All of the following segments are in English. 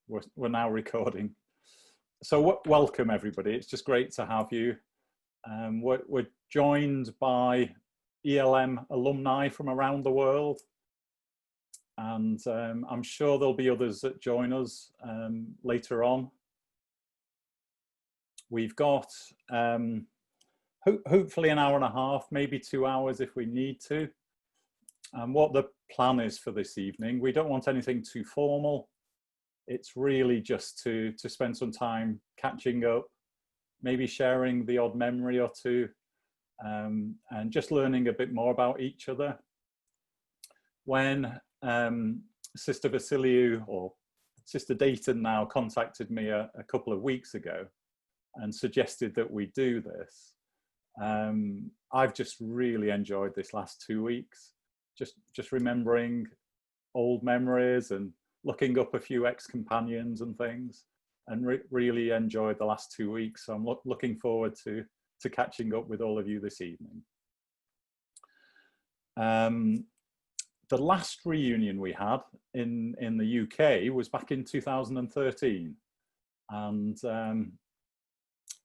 we're now recording. So welcome everybody. It's just great to have you. We're joined by ELM alumni from around the world, and I'm sure there'll be others that join us later on. We've got hopefully an hour and a half, maybe 2 hours if we need to. And what the plan is for this evening, we don't want anything too formal. It's really just to spend some time catching up, maybe sharing the odd memory or two, and just learning a bit more about each other. When Sister Vasiliou, or Sister Dayton now, contacted me a couple of weeks ago and suggested that we do this, I've just really enjoyed this last 2 weeks. Just remembering old memories and looking up a few ex-companions and things, and really enjoyed the last 2 weeks. So I'm looking forward to catching up with all of you this evening. The last reunion we had in the UK was back in 2013. And,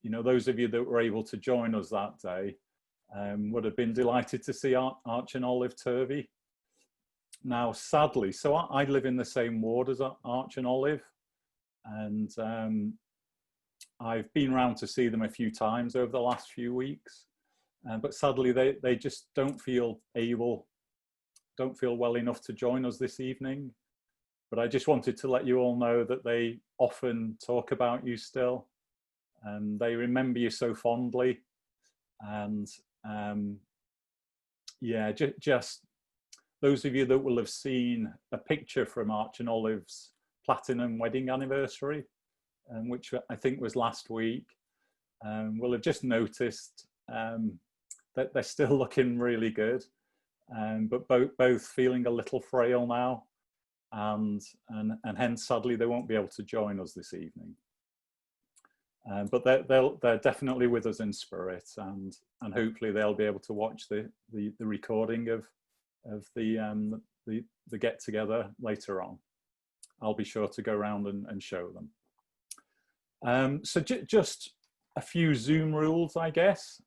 you know, those of you that were able to join us that day would have been delighted to see Arch and Olive Turvey. Now, sadly, so I live in the same ward as Arch and Olive, and I've been around to see them a few times over the last few weeks, but sadly they just don't feel well enough to join us this evening. But I just wanted to let you all know that they often talk about you still, and they remember you so fondly. And yeah, just those of you that will have seen a picture from Arch and Olive's platinum wedding anniversary, which I think was last week, will have just noticed that they're still looking really good, but both feeling a little frail now, and hence sadly they won't be able to join us this evening. But they're definitely with us in spirit, and hopefully they'll be able to watch the recording of the get together later on. I'll be sure to go around and show them. So just a few Zoom rules, I guess.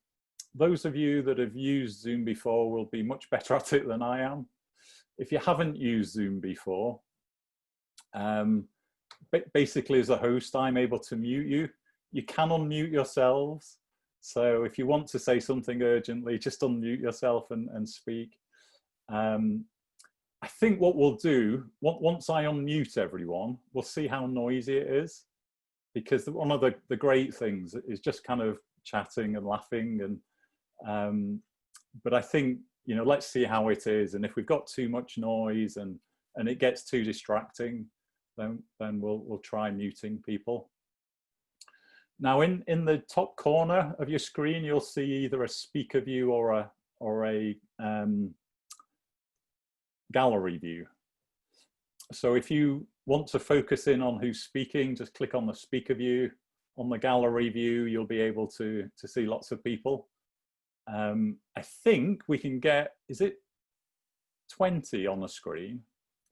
Those of you that have used Zoom before will be much better at it than I am. If you haven't used Zoom before, basically as a host, I'm able to mute you. You can unmute yourselves. So if you want to say something urgently, just unmute yourself and speak. I think what we'll do, once I unmute everyone, we'll see how noisy it is. Because one of the great things is just kind of chatting and laughing. And but I think, you know, let's see how it is. And if we've got too much noise and it gets too distracting, then we'll try muting people. Now, in the top corner of your screen, you'll see either a speaker view or a gallery view. So if you want to focus in on who's speaking, just click on the speaker view. On the gallery view, you'll be able to see lots of people. I think we can get, is it 20 on the screen?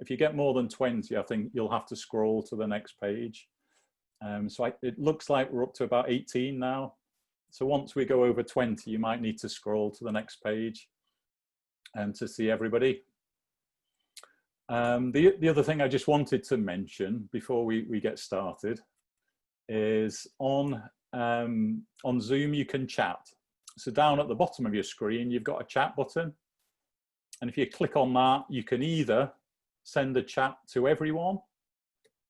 If you get more than 20, I think you'll have to scroll to the next page. So it looks like we're up to about 18 now. So once we go over 20, you might need to scroll to the next page to see everybody. The other thing I just wanted to mention before we get started is on Zoom you can chat. So down at the bottom of your screen, you've got a chat button. And if you click on that, you can either send a chat to everyone,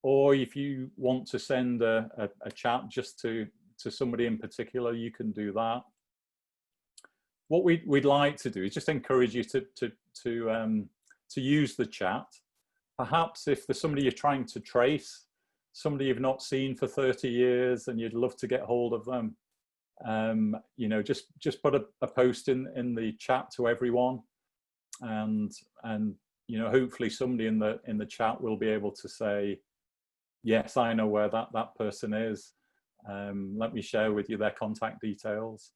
or if you want to send a chat just to somebody in particular, you can do that. What we'd like to do is just encourage you to use the chat. Perhaps if there's somebody you're trying to trace, somebody you've not seen for 30 years and you'd love to get hold of them, you know, just put a post in the chat to everyone, and you know, hopefully somebody in the chat will be able to say, yes, I know where that person is. Let me share with you their contact details.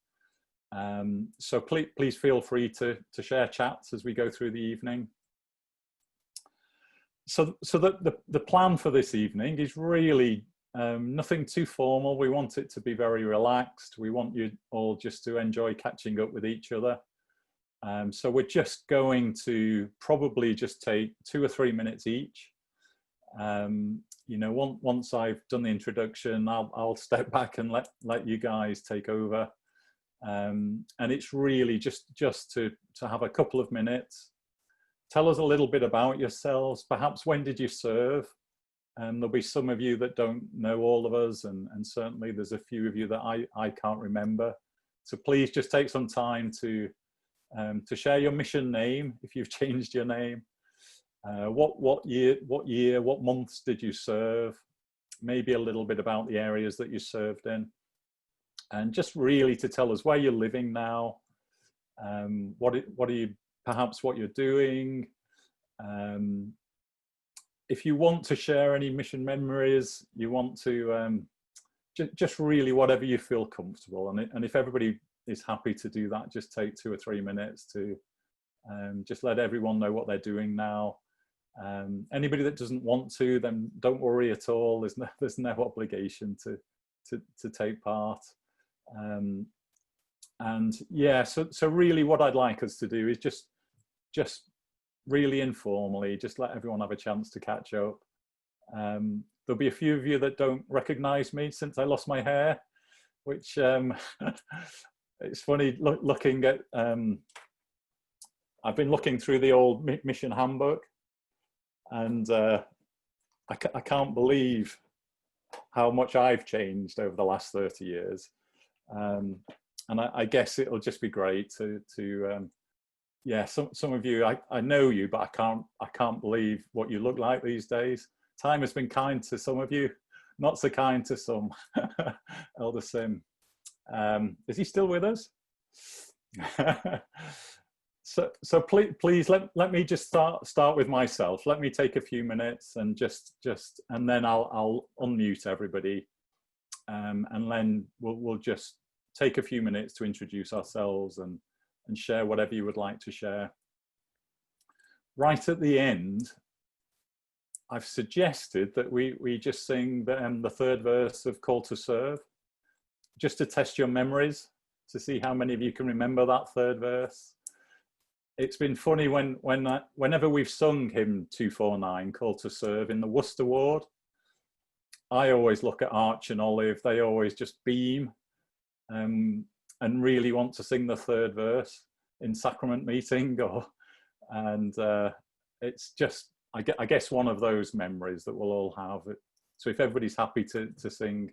So please feel free to share chats as we go through the evening. the plan for this evening is really nothing too formal. We want it to be very relaxed. We want you all just to enjoy catching up with each other. So we're just going to probably just take 2 or 3 minutes each. You know, once I've done the introduction, I'll step back and let you guys take over. And it's really just to have a couple of minutes. Tell us a little bit about yourselves. Perhaps when did you serve? There'll be some of you that don't know all of us, and certainly there's a few of you that I can't remember. So please just take some time to share your mission name if you've changed your name. What year, what months did you serve? Maybe a little bit about the areas that you served in, and just really to tell us where you're living now. What are you, perhaps what you're doing. If you want to share any mission memories, you want to just really whatever you feel comfortable. And if everybody is happy to do that, just take 2 or 3 minutes to just let everyone know what they're doing now. Anybody that doesn't want to, then don't worry at all. There's no obligation to take part. And yeah, so really what I'd like us to do is just really informally, just let everyone have a chance to catch up. There'll be a few of you that don't recognize me since I lost my hair, which it's funny looking at, I've been looking through the old mission handbook, and I can't believe how much I've changed over the last 30 years. And I guess it'll just be great to yeah, some of you, I know you, but I can't believe what you look like these days. Time has been kind to some of you, not so kind to some. Elder Sim, is he still with us? So please let me just start with myself. Let me take a few minutes and and then I'll unmute everybody, and then we'll just take a few minutes to introduce ourselves and share whatever you would like to share. Right at the end, I've suggested that we just sing the third verse of Call to Serve, just to test your memories, to see how many of you can remember that third verse. It's been funny whenever we've sung hymn 249, Call to Serve, in the Worcester Ward, I always look at Arch and Olive. They always just beam and really want to sing the third verse in sacrament meeting, and it's just, I guess, one of those memories that we'll all have. So if everybody's happy to sing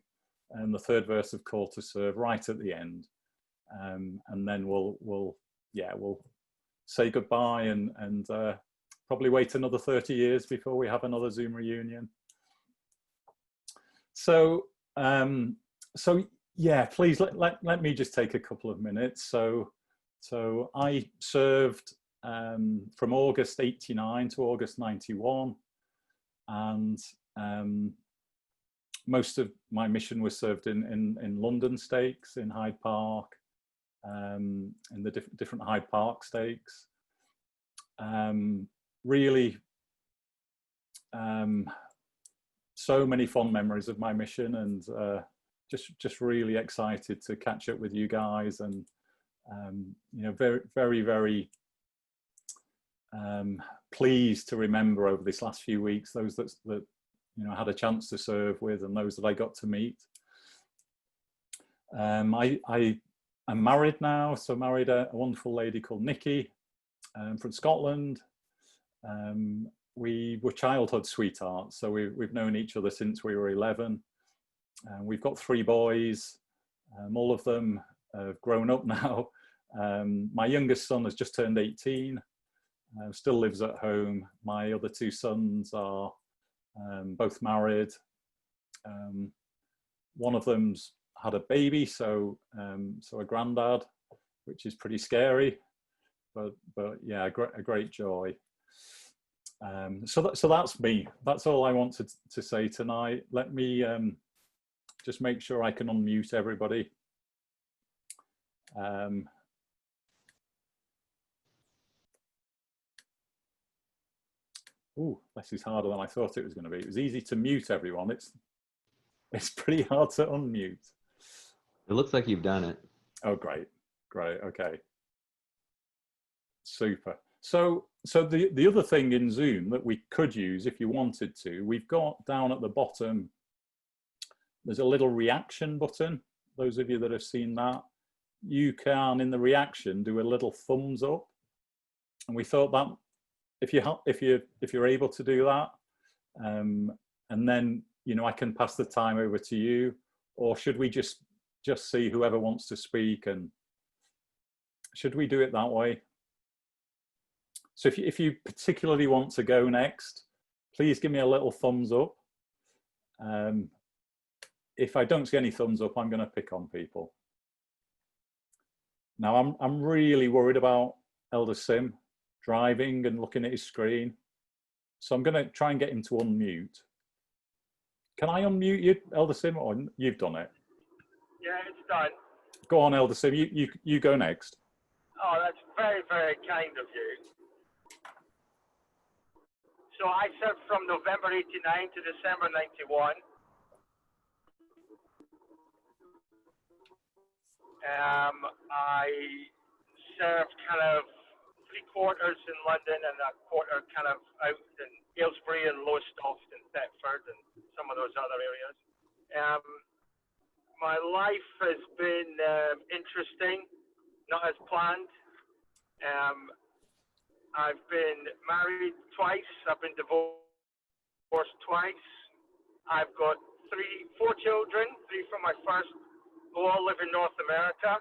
the third verse of Call to Serve right at the end, and then we'll say goodbye and probably wait another 30 years before we have another Zoom reunion. So yeah, please let me just take a couple of minutes. So I served from August 89 to August 91, and most of my mission was served in London stakes, in Hyde Park, in the different Hyde Park stakes. Really, so many fond memories of my mission, and just really excited to catch up with you guys, and you know, very pleased to remember over this last few weeks those that you know, I had a chance to serve with, and those that I got to meet. I'm married now, so married a wonderful lady called Nikki from Scotland. We were childhood sweethearts, so we've known each other since we were 11. We've got 3 boys. All of them have grown up now. My youngest son has just turned 18, still lives at home. My other 2 sons are both married. One of them's had a baby, so a granddad, which is pretty scary, but yeah, a great joy. So that's me. That's all I wanted to say tonight. Let me just make sure I can unmute everybody. Ooh, this is harder than I thought it was going to be. It was easy to mute everyone. It's pretty hard to unmute. It looks like you've done it. Oh, great. Great. Okay. Super. So the other thing in Zoom that we could use if you wanted to, we've got down at the bottom, there's a little reaction button. Those of you that have seen that, you can, in the reaction, do a little thumbs up. And we thought that if you're able to do that, and then, you know, I can pass the time over to you, or should we just see whoever wants to speak, and should we do it that way? So if you particularly want to go next, please give me a little thumbs up. If I don't see any thumbs up, I'm going to pick on people. Now I'm really worried about Elder Sim driving and looking at his screen, so I'm going to try and get him to unmute. Can I unmute you, Elder Sim, or you've done it? Yeah, it's done. Go on, Elder Sim. You go next. Oh, that's very, very kind of you. So I served from November 89 to December 91. I served kind of 3/4 in London and a quarter kind of out in Aylesbury and Lowestoft and Thetford and some of those other areas. My life has been interesting, not as planned. I've been married twice. I've been divorced twice. I've got 4 children, 3 from my first, who all live in North America.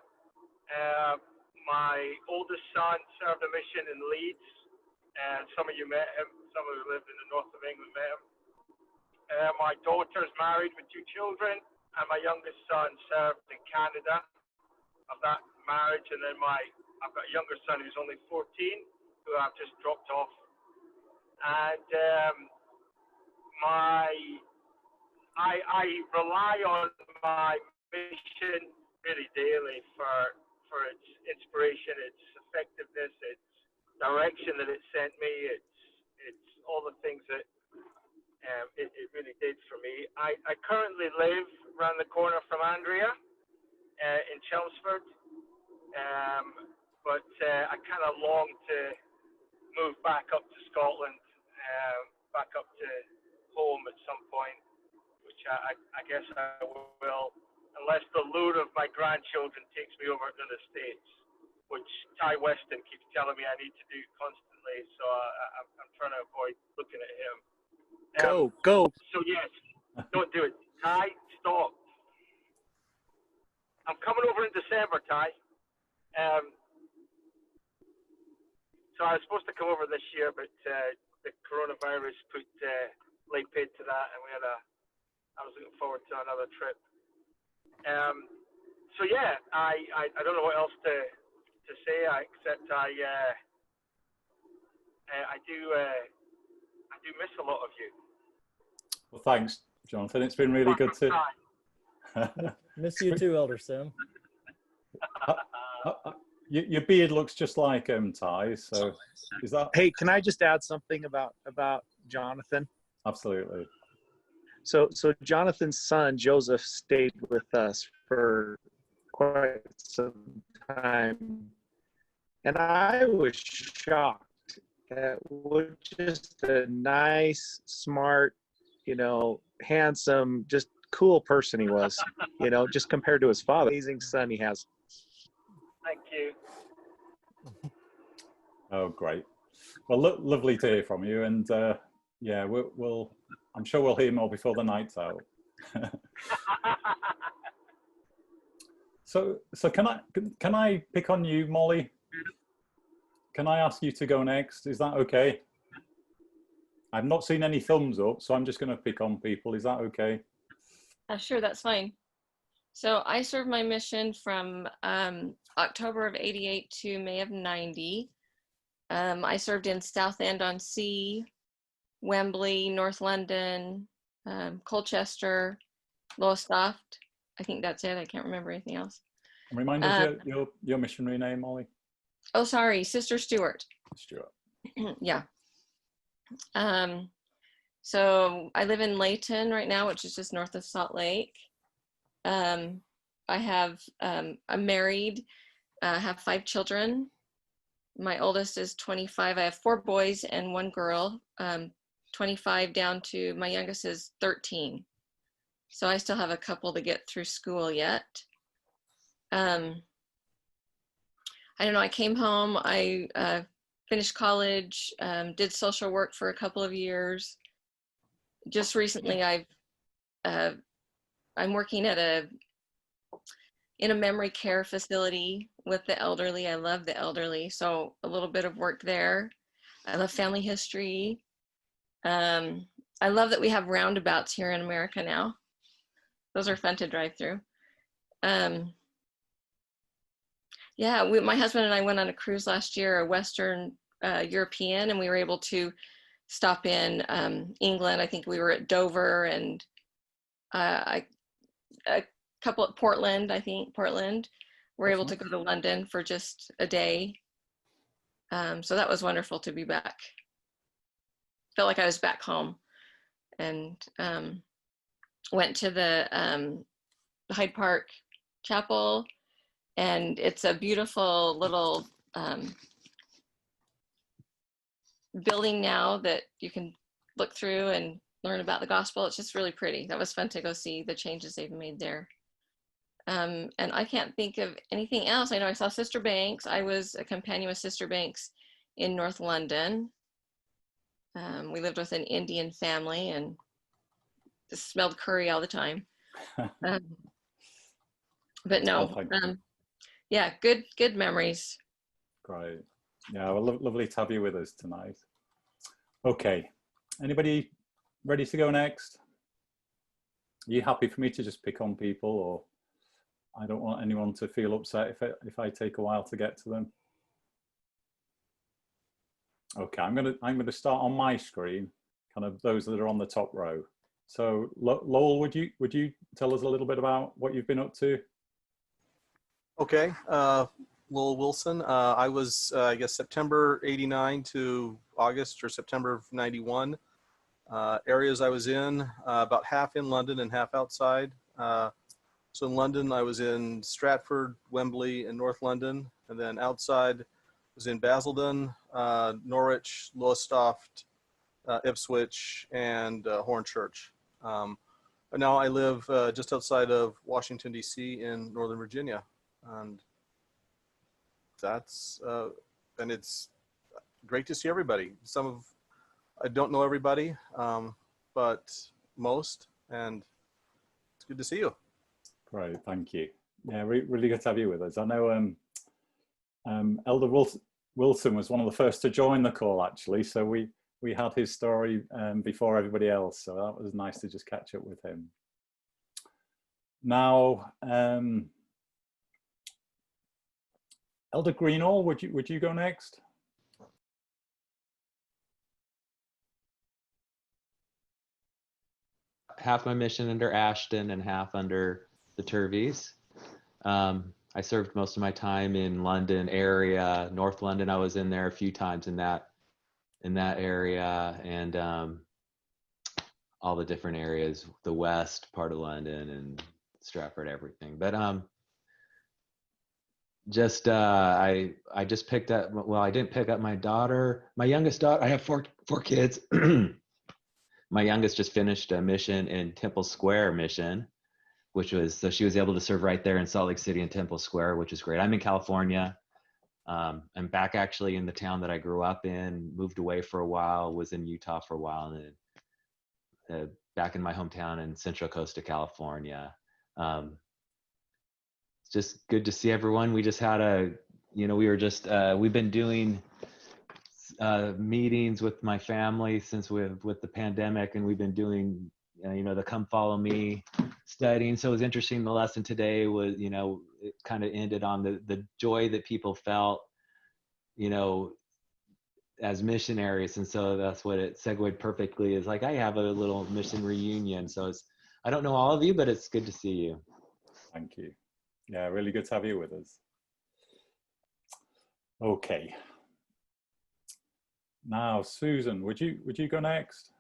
My oldest son served a mission in Leeds, and some of you met him. Some of you lived in the north of England met him. My daughter's married with 2 children, and my youngest son served in Canada of that marriage. And then I've got a younger son who's only 14, who I've just dropped off. And I rely on my mission really daily for its inspiration, its effectiveness, its direction that it sent me. It's all the things that it really did for me. I currently live around the corner from Andrea in Chelmsford, but I kind of long to move back up to Scotland, back up to home at some point, which I guess I will, unless the lure of my grandchildren takes me over to the States, which Ty Weston keeps telling me I need to do constantly, so I'm trying to avoid looking at him. Go. So yes, don't do it. Ty, stop. I'm coming over in December, Ty. So I was supposed to come over this year, but the coronavirus put late paid to that, and I was looking forward to another trip. So yeah, I don't know what else to say except I do miss a lot of you. Well, thanks, Jonathan. It's been really good to Miss you too, Elder Sim. Your beard looks just like Ty. So is that? Hey, can I just add something about Jonathan? Absolutely. So Jonathan's son Joseph stayed with us for quite some time, and I was shocked at what just a nice, smart, handsome, just cool person he was. Just compared to his father. Amazing son he has. Thank you. Oh, great. Well, lovely to hear from you, and yeah, we'll. I'm sure we'll hear more before the night's out. So can I pick on you, Molly? Can I ask you to go next? Is that okay? I've not seen any thumbs up, so I'm just going to pick on people. Is that okay? Sure, that's fine. So I served my mission from October of 88 to May of 90. I served in Southend-on-Sea, Wembley, North London, Colchester, Lowestoft. I think that's it. I can't remember anything else. And remind us your missionary name, Molly. Oh, sorry, Sister Stewart. Stewart. Yeah. So I live in Layton right now, which is just north of Salt Lake. I'm married, have 5 children. My oldest is 25. I have 4 boys and 1 girl, 25 down to my youngest is 13. So I still have a couple to get through school yet. I don't know, I came home, I finished college, did social work for a couple of years. Just recently, I'm working at in a memory care facility with the elderly. I love the elderly, so a little bit of work there. I love family history. I love that we have roundabouts here in America now. Those are fun to drive through. Yeah, my husband and I went on a cruise last year, a Western European, and we were able to stop in England. I think we were at Dover and a couple at Portland, Portland. We're able to go to London for just a day. So that was wonderful to be back. Felt like I was back home, and went to the Hyde Park Chapel, and it's a beautiful little building now that you can look through and learn about the gospel. It's just really pretty. That was fun to go see the changes they've made there. And I can't think of anything else. I know I saw Sister Banks. I was a companion with Sister Banks in North London. We lived with an Indian family and just smelled curry all the time. But no, yeah, good memories. Great. Yeah, well, lovely to have you with us tonight. Okay, anybody ready to go next? Are you happy for me to just pick on people, or I don't want anyone to feel upset if I take a while to get to them? Okay, I'm gonna start on my screen, kind of those that are on the top row. So Lowell, would you tell us a little bit about what you've been up to? Okay, Lowell Wilson. I was, I guess, September '89 to August or September of '91. Areas I was in, about half in London and half outside. So in London, I was in Stratford, Wembley, and North London. And then outside was in Basildon, Norwich, Lowestoft, Ipswich, and Hornchurch. But now I live just outside of Washington, D.C. in Northern Virginia. And that's, and it's great to see everybody. I don't know everybody, but most, and it's good to see you. Great, thank you. Yeah, really good to have you with us. I know Elder Wilson was one of the first to join the call, actually, so we had his story before everybody else, so that was nice to just catch up with him. Now, Elder Greenall, would you go next? Half my mission under Ashton and half under the Turveys. I served most of my time in London area, North London. I was in there a few times in that area, and all the different areas, the west part of London and Stratford, everything. But I just picked up. Well, I didn't pick up my youngest daughter. I have four kids. My youngest just finished a mission in Temple Square mission, so she was able to serve right there in Salt Lake City in Temple Square, which is great. I'm in California. I'm back actually in the town that I grew up in, moved away for a while, was in Utah for a while, and then back in my hometown in Central Coast of California. It's just good to see everyone. We just had we've been doing meetings with my family since with the pandemic, and we've been doing the Come Follow Me studying. So it was interesting. The lesson today was, it kind of ended on the joy that people felt, as missionaries. And so that's what it segued perfectly, is like, I have a little mission reunion. So I don't know all of you, but it's good to see you. Thank you. Yeah, really good to have you with us. Okay. Now, Susan, would you go next?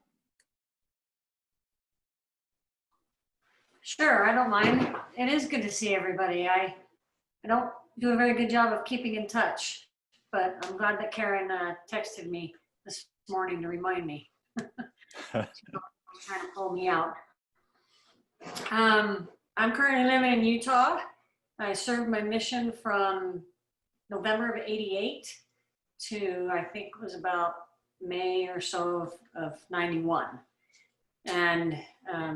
Sure, I don't mind. It is good to see everybody. I don't do a very good job of keeping in touch, but I'm glad that Karen texted me this morning to remind me. Trying to pull me out. I'm currently living in Utah. I served my mission from November of '88 to I think it was about May or so of '91. And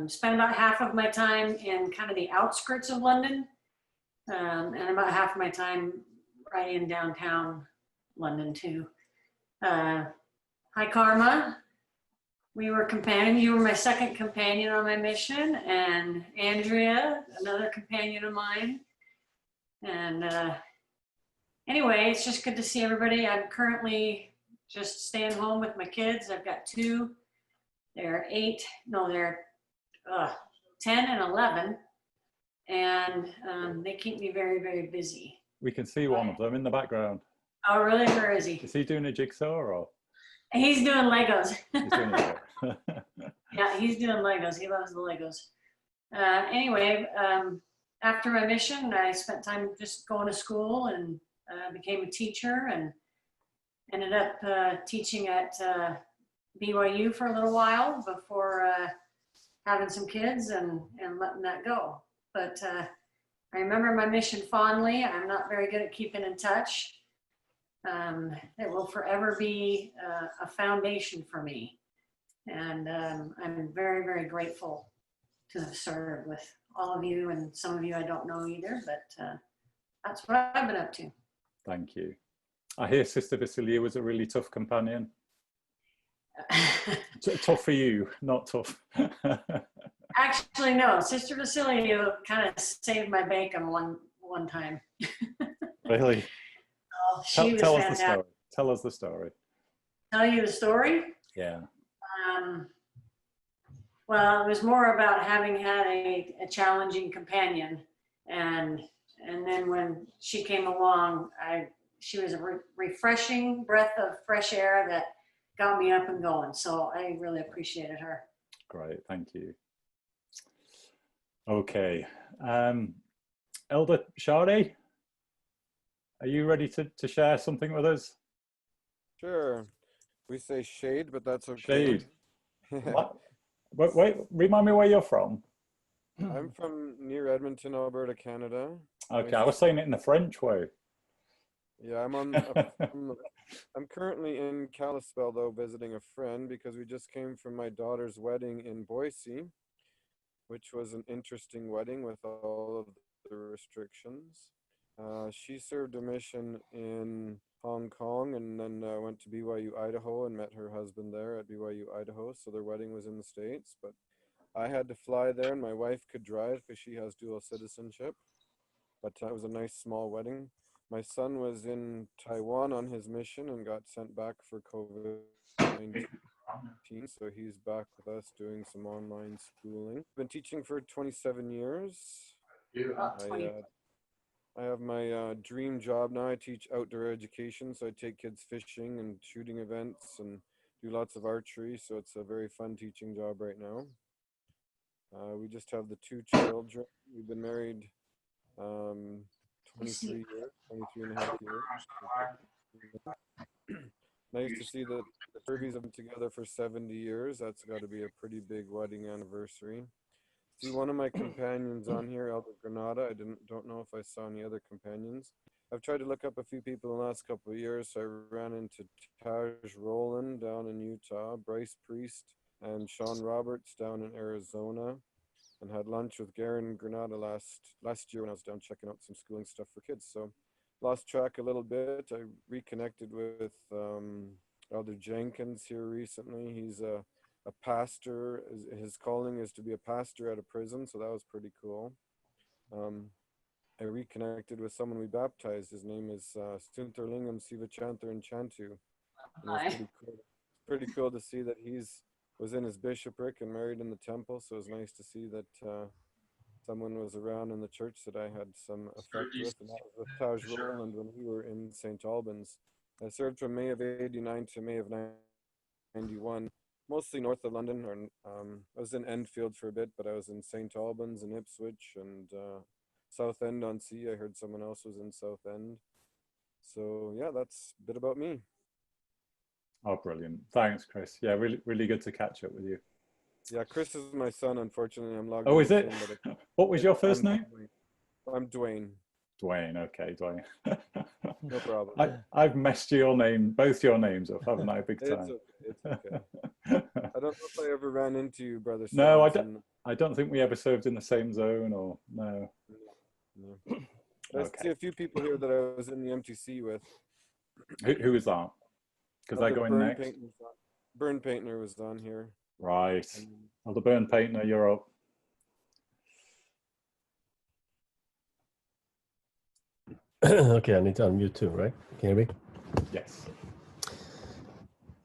spent about half of my time in kind of the outskirts of London, and about half of my time right in downtown London too. Hi Karma, we were companions. You were my second companion on my mission, and Andrea, another companion of mine. And anyway, it's just good to see everybody. I'm currently just staying home with my kids. I've got two. They're 10 and 11, and they keep me very, very busy. We can see one of them in the background. Oh, really? Where is he? Is he doing a jigsaw or? He's doing Legos. He's doing it. Yeah, he's doing Legos. He loves the Legos. Anyway, after my mission, I spent time just going to school and became a teacher and ended up teaching at BYU for a little while before having some kids and letting that go. But I remember my mission fondly. I'm not very good at keeping in touch. It will forever be a foundation for me. And I'm very, very grateful to have served with all of you, and some of you I don't know either, but that's what I've been up to. Thank you. I hear Sister Vasilia was a really tough companion. Tough for you, not tough. Actually, no. Sister Vasilia kind of saved my bacon one time. Really? Oh, she was tell us fantastic. the story. Tell us the story. Tell you the story? Yeah. Well, it was more about having had a challenging companion, and then when she came along, she was a refreshing breath of fresh air that got me up and going. So I really appreciated her. Great, thank you. Okay, Elder Shadi, are you ready to share something with us? Sure. We say shade, but that's okay. Shade. Wait, remind me where you're from. I'm from near Edmonton, Alberta, Canada. Okay, I was saying it in the French way. Yeah, I'm currently in Kalispell, though, visiting a friend because we just came from my daughter's wedding in Boise, which was an interesting wedding with all of the restrictions. She served a mission in Hong Kong and then went to BYU, Idaho, and met her husband there at BYU, Idaho. So their wedding was in the States, but I had to fly there and my wife could drive because she has dual citizenship. But it was a nice small wedding. My son was in Taiwan on his mission and got sent back for COVID-19. So he's back with us doing some online schooling. I've been teaching for 27 years. I have my dream job now. I teach outdoor education, so I take kids fishing and shooting events and do lots of archery. So it's a very fun teaching job right now. We just have the 2 children. We've been married 23 years, 23 and a half years. Nice to see that the Kirby's have been together for 70 years. That's got to be a pretty big wedding anniversary. See one of my companions on here, Elder Granada. I don't know if I saw any other companions. I've tried to look up a few people in the last couple of years. So I ran into Taj Rowland down in Utah, Bryce Priest, and Sean Roberts down in Arizona, and had lunch with Garen Granada last year when I was down checking out some schooling stuff for kids. So lost track a little bit. I reconnected with Elder Jenkins here recently. He's a pastor. His calling is to be a pastor at a prison, so that was pretty cool. I reconnected with someone we baptized. His name is Suntarlingam Sivachantar Chantu. And it was pretty cool to see that was in his bishopric and married in the temple. So it was nice to see that someone was around in the church that I had some effect with, and that was with Taj Rowland when we were in St. Albans I served from May of 89 to May of 91, mostly north of London. Or I was in Enfield for a bit, but I was in St. Albans and Ipswich and Southend-on-Sea. I heard someone else was in Southend. So yeah, that's a bit about me. Oh, brilliant. Thanks, Chris. Yeah, really, really good to catch up with you. Yeah, Chris is my son, unfortunately. I'm logged Oh, in is with it? him, but What was your first name? I'm Dwayne. Dwayne, okay, Dwayne. No problem. I've messed your name, both your names up, haven't I, big It's time? okay. It's okay. I don't know if I ever ran into you, Brother Sam. No, I don't think we ever served in the same zone, or no. No. I see a few people here that I was in the MTC with. Who is that? Because I go in next. Burn Painter was on here. Right. Well, the Burn Painter, you're up. Okay, I need to unmute too, right? Can you hear me? Yes.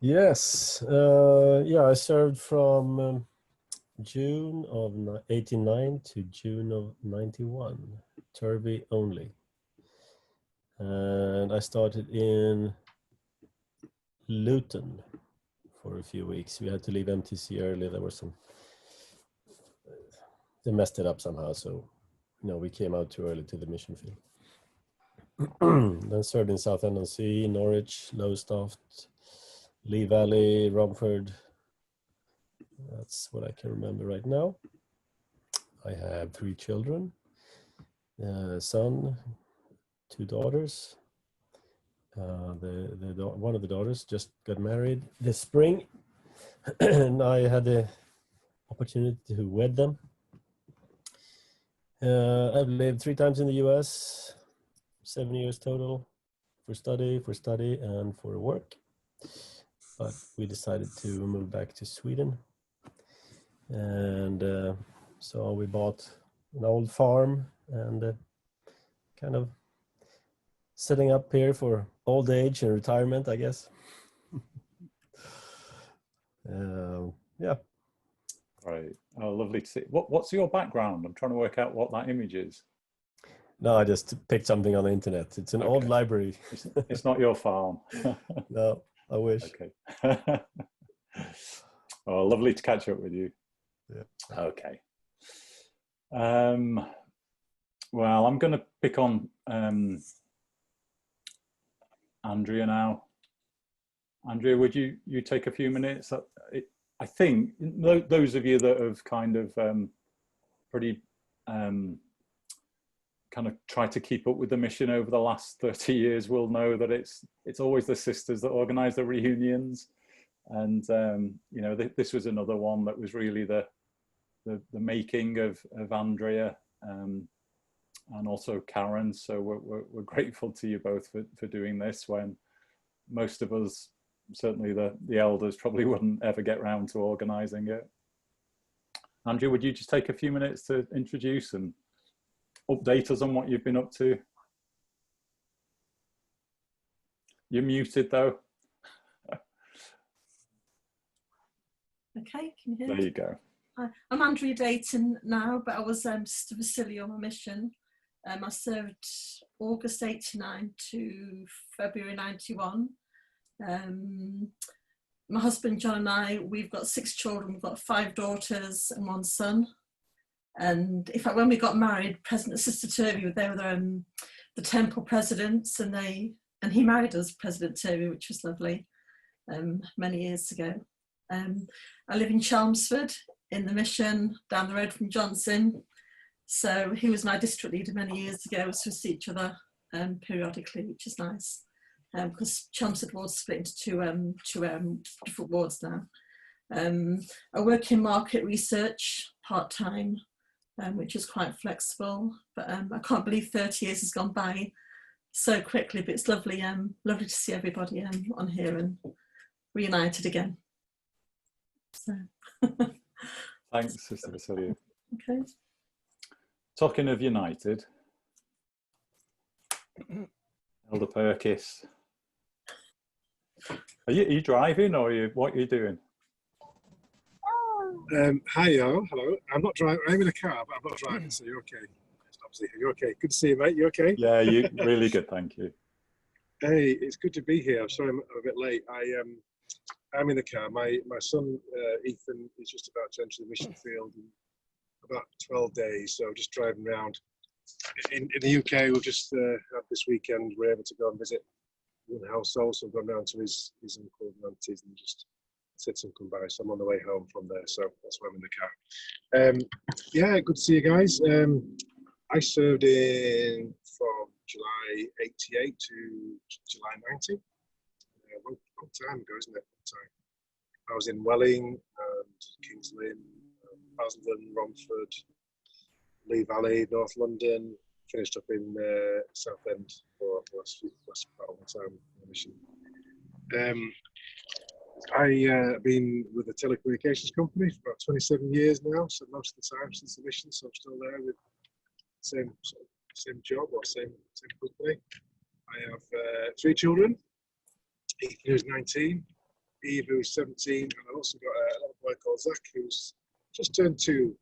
Yes. Yeah, I served from June of 89 to June of 91, Turvey only. And I started in Luton for a few weeks. We had to leave MTC early. There were they messed it up somehow. So, we came out too early to the mission field. Then served in Southend-on-Sea, Norwich, Lowestoft, Lee Valley, Romford. That's what I can remember right now. I have 3 children, a son, 2 daughters. One of the daughters just got married this spring, and I had the opportunity to wed them. I've lived 3 times in the US, 7 years total for study, and for work. But we decided to move back to Sweden. And so we bought an old farm and kind of setting up here for old age and retirement, I guess. Yeah. Right. Oh, lovely to see. What's your background? I'm trying to work out what that image is. No, I just picked something on the internet. It's an old library. It's not your farm. No, I wish. Okay. Oh, lovely to catch up with you. Yeah. Okay. Well, I'm going to pick on Andrea now. Andrea, would you take a few minutes? I think those of you that have kind of pretty kind of tried to keep up with the mission over the last 30 years will know that it's always the sisters that organize the reunions. And this was another one that was really the making of Andrea and also Karen. So we're grateful to you both for doing this when most of us, certainly the elders, probably wouldn't ever get round to organizing it. Andrea, would you just take a few minutes to introduce and update us on what you've been up to? You're muted though. Okay, can you hear me? There you go. Hi, I'm Andrea Dayton now, but I was Sister Vasili on my mission. I served August 89 to February 91. My husband John and I, we've got 6 children. We've got 5 daughters and 1 son. And in fact, when we got married, President and Sister Turvey, they were the temple presidents, and he married us, President Turvey, which was lovely, many years ago. I live in Chelmsford in the mission, down the road from Johnson. So he was my district leader many years ago, so we see each other periodically, which is nice. Because Chelmsford ward's split into two different wards now. I work in market research part-time, which is quite flexible, but I can't believe 30 years has gone by so quickly, but it's lovely, lovely to see everybody on here and reunited again. So. Thanks, Sister Vasili. Okay. Talking of united, Elder Perkis, are you driving, or what are you doing? Hi, y'all. Hello. I'm not driving. I'm in a car, but I'm not driving, so you're okay. You're okay. Good to see you, mate. You okay? Yeah, you really good. Thank you. Hey, it's good to be here. I'm sorry I'm a bit late. I'm in the car. My son Ethan is just about to enter the mission field in about 12 days. So just driving around. In the UK, we'll just have this weekend. We're able to go and visit one household. So I've gone down to his uncle and aunties and just said some come by. So I'm on the way home from there. So that's why I'm in the car. Yeah, good to see you guys. I served from July 88 to July 90. Long time ago, isn't it? Long time. I was in Welling and Kings Lynn, Basildon, Romford, Lee Valley, North London. Finished up in Southend for the last part of the time on the mission. I've been with the telecommunications company for about 27 years now, so most of the time since the mission, so I'm still there with the same job or same company. I have 3 children. Ethan, who's 19, Eve, who's 17, and I've also got a little boy called Zach, who's just turned 2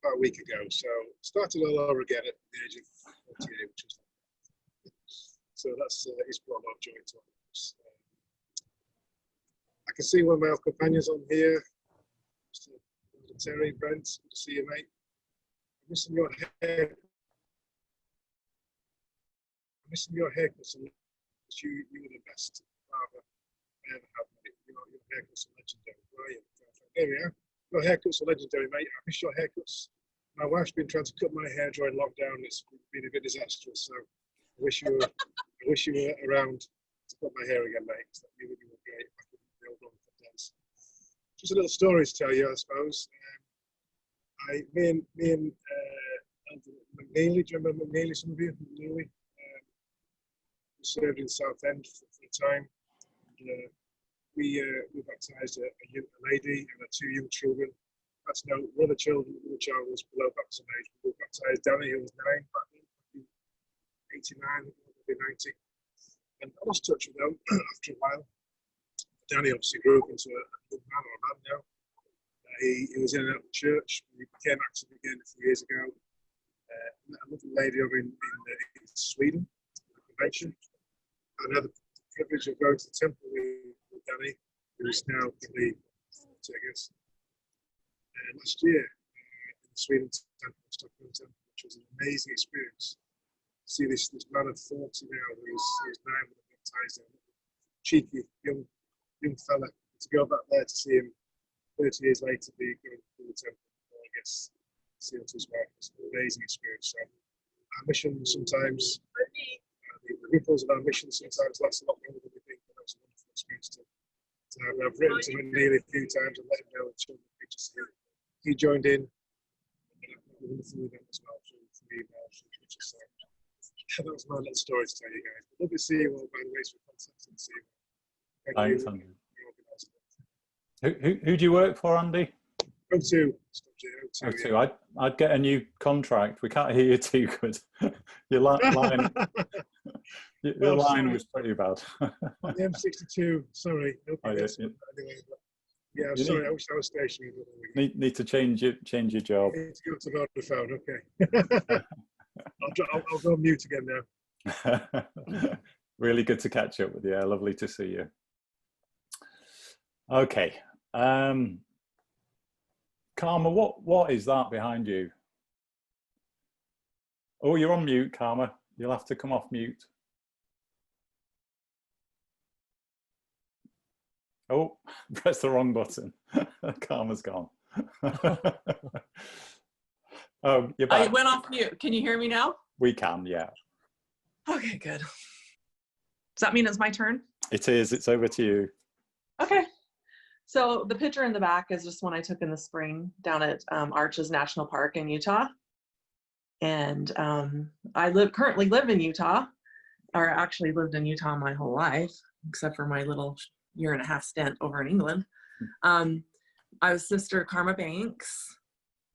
about a week ago. So started all over again at the age of 48, which was so that's it's brought a lot of joy to us. I can see one of my old companions on here, Mr. Terry, Brent. Good to see you, mate. I'm missing your hair. I'm missing your haircuts. You were the best father I ever had, mate. Your haircuts are legendary. Where are you? There we are. Your haircuts are legendary, mate. I miss your haircuts. My wife's been trying to cut my hair during lockdown. It's been a bit disastrous. So I wish you were around to cut my hair again, mate. You were great back in the old Romford days. Just a little story to tell you, I suppose. Me and McNeely, do you remember McNeely, some of you? McNeely? Served in Southend for a time. We baptised a lady and 2 young children. That's no one of the children. The child was below baptism age. We baptised Danny, who was 9 back then, 89, maybe 90. And I lost touch with them after a while. Danny obviously grew up into a good man or a man now. He was in and out of the church. He became active again a few years ago. Met a lovely lady over in Sweden, the convention. I had the privilege of going to the temple with Danny, who is now probably, I guess, last year in the Sweden temple, Stockholm temple, which was an amazing experience. See this man of 40 now, who's 9 when I baptized him, cheeky young fella. To go back there to see him 30 years later, be going through the temple, I guess, see him to his wife. It's an amazing experience. So our mission sometimes. The ripples of our mission sometimes last a lot longer than we think, but that was a wonderful experience to have. I've written to him nearly a few times and let him know the children pictures here. He joined in, and a wonderful event as well through email, through pictures. So that was my little story to tell you guys. But love to see you all, by the way, so fantastic to see you. Thanks, Andy. Who do you work for, Andy? O2. O2. I'd get a new contract. We can't hear you too good. Your line was pretty bad. The M62. Sorry. Anyway, yeah, I'm sorry. I wish I was stationary. Need to change your job. Need to go to Vodafone. Okay. I'll go mute again now. Really good to catch up with you. Lovely to see you. Okay. Karma, what is that behind you? Oh, you're on mute, Karma. You'll have to come off mute. Oh, press the wrong button. Karma's gone. Oh, you're back. I went off mute. Can you hear me now? We can, yeah. Okay, good. Does that mean it's my turn? It is. It's over to you. Okay. So the picture in the back is just one I took in the spring down at Arches National Park in Utah. And I currently live in Utah, or actually lived in Utah my whole life, except for my little 1.5-year stint over in England. I was Sister Karma Banks,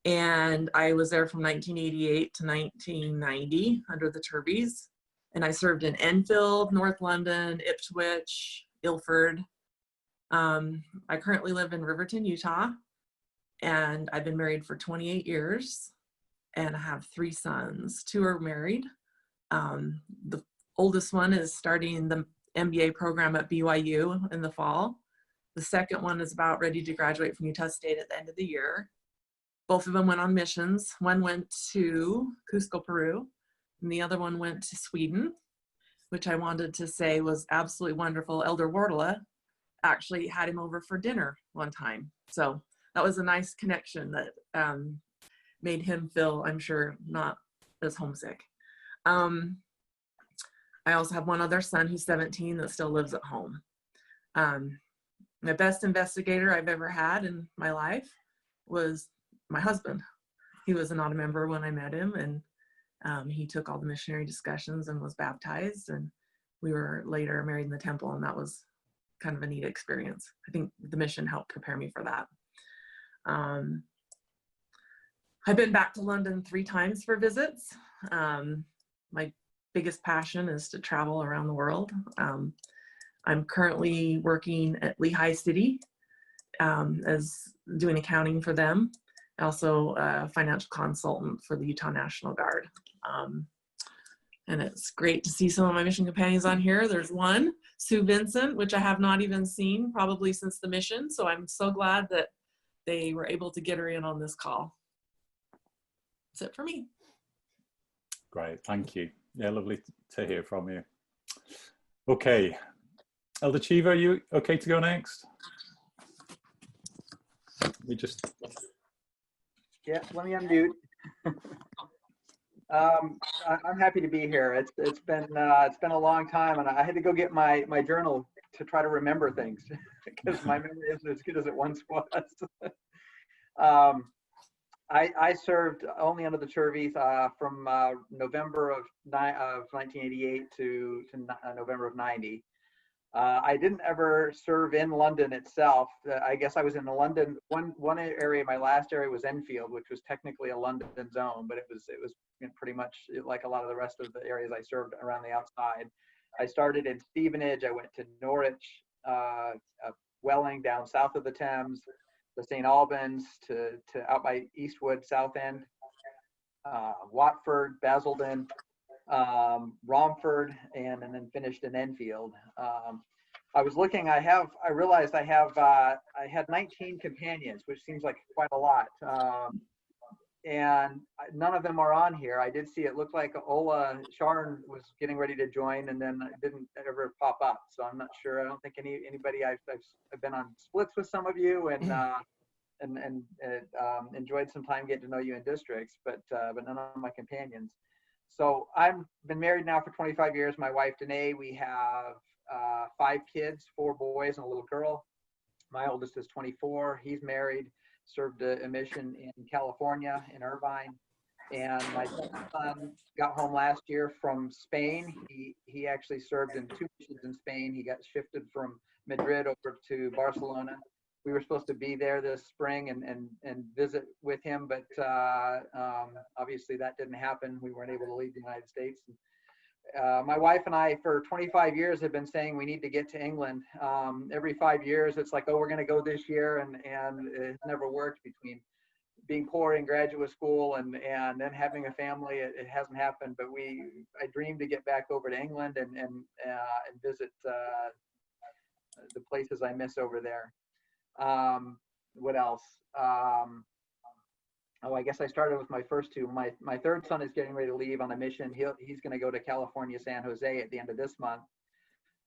and I was there from 1988 to 1990 under the Turbies. And I served in Enfield, North London, Ipswich, Ilford. I currently live in Riverton, Utah, and I've been married for 28 years, and I have 3 sons. 2 are married. The oldest one is starting the MBA program at BYU in the fall. The second one is about ready to graduate from Utah State at the end of the year. Both of them went on missions. One went to Cusco, Peru, and the other one went to Sweden, which I wanted to say was absolutely wonderful. Elder Wardela actually had him over for dinner one time. So that was a nice connection that made him feel, I'm sure, not as homesick. I also have one other son who's 17 that still lives at home. The best investigator I've ever had in my life was my husband. He was an auto member when I met him, and he took all the missionary discussions and was baptized, and we were later married in the temple, and that was kind of a neat experience. I think the mission helped prepare me for that. I've been back to London 3 times for visits. My biggest passion is to travel around the world. I'm currently working at Lehigh City as doing accounting for them. Also a financial consultant for the Utah National Guard. And it's great to see some of my mission companions on here. There's one, Sue Vincent, which I have not even seen probably since the mission. So I'm so glad that they were able to get her in on this call. That's it for me. Great, thank you. Yeah, lovely to hear from you. Okay, Elder Chiva, are you okay to go next? We just... Yeah, let me unmute. I'm happy to be here. It's been a long time, and I had to go get my journal to try to remember things because my memory isn't as good as it once was. I served only under the Chervies from November of 1988 to November of 90. I didn't ever serve in London itself. I guess I was in the London, one area, my last area was Enfield, which was technically a London zone, but it was pretty much like a lot of the rest of the areas I served around the outside. I started in Stevenage, I went to Norwich, Welling down south of the Thames, to St. Albans, to out by Eastwood, South End, Watford, Basildon, Romford, and then finished in Enfield. I was looking. I realized I had 19 companions, which seems like quite a lot, and none of them are on here. I did see it looked like Ola Sharn was getting ready to join, and then it didn't ever pop up. So I'm not sure. I don't think anybody. I've been on splits with some of you, and enjoyed some time getting to know you in districts, but none of my companions. So I've been married now for 25 years. My wife, Danae, we have 5 kids, 4 boys and a little girl. My oldest is 24. He's married, served a mission in California, in Irvine. And my son got home last year from Spain. He actually served in 2 missions in Spain. He got shifted from Madrid over to Barcelona. We were supposed to be there this spring and visit with him, but obviously that didn't happen. We weren't able to leave the United States. My wife and I, for 25 years, have been saying we need to get to England. Every 5 years, it's like, oh, we're going to go this year, and it's never worked between being poor in graduate school and then having a family. It hasn't happened, but I dream to get back over to England and visit the places I miss over there. What else? I guess I started with my first 2. My third son is getting ready to leave on a mission. He's going to go to California, San Jose at the end of this month.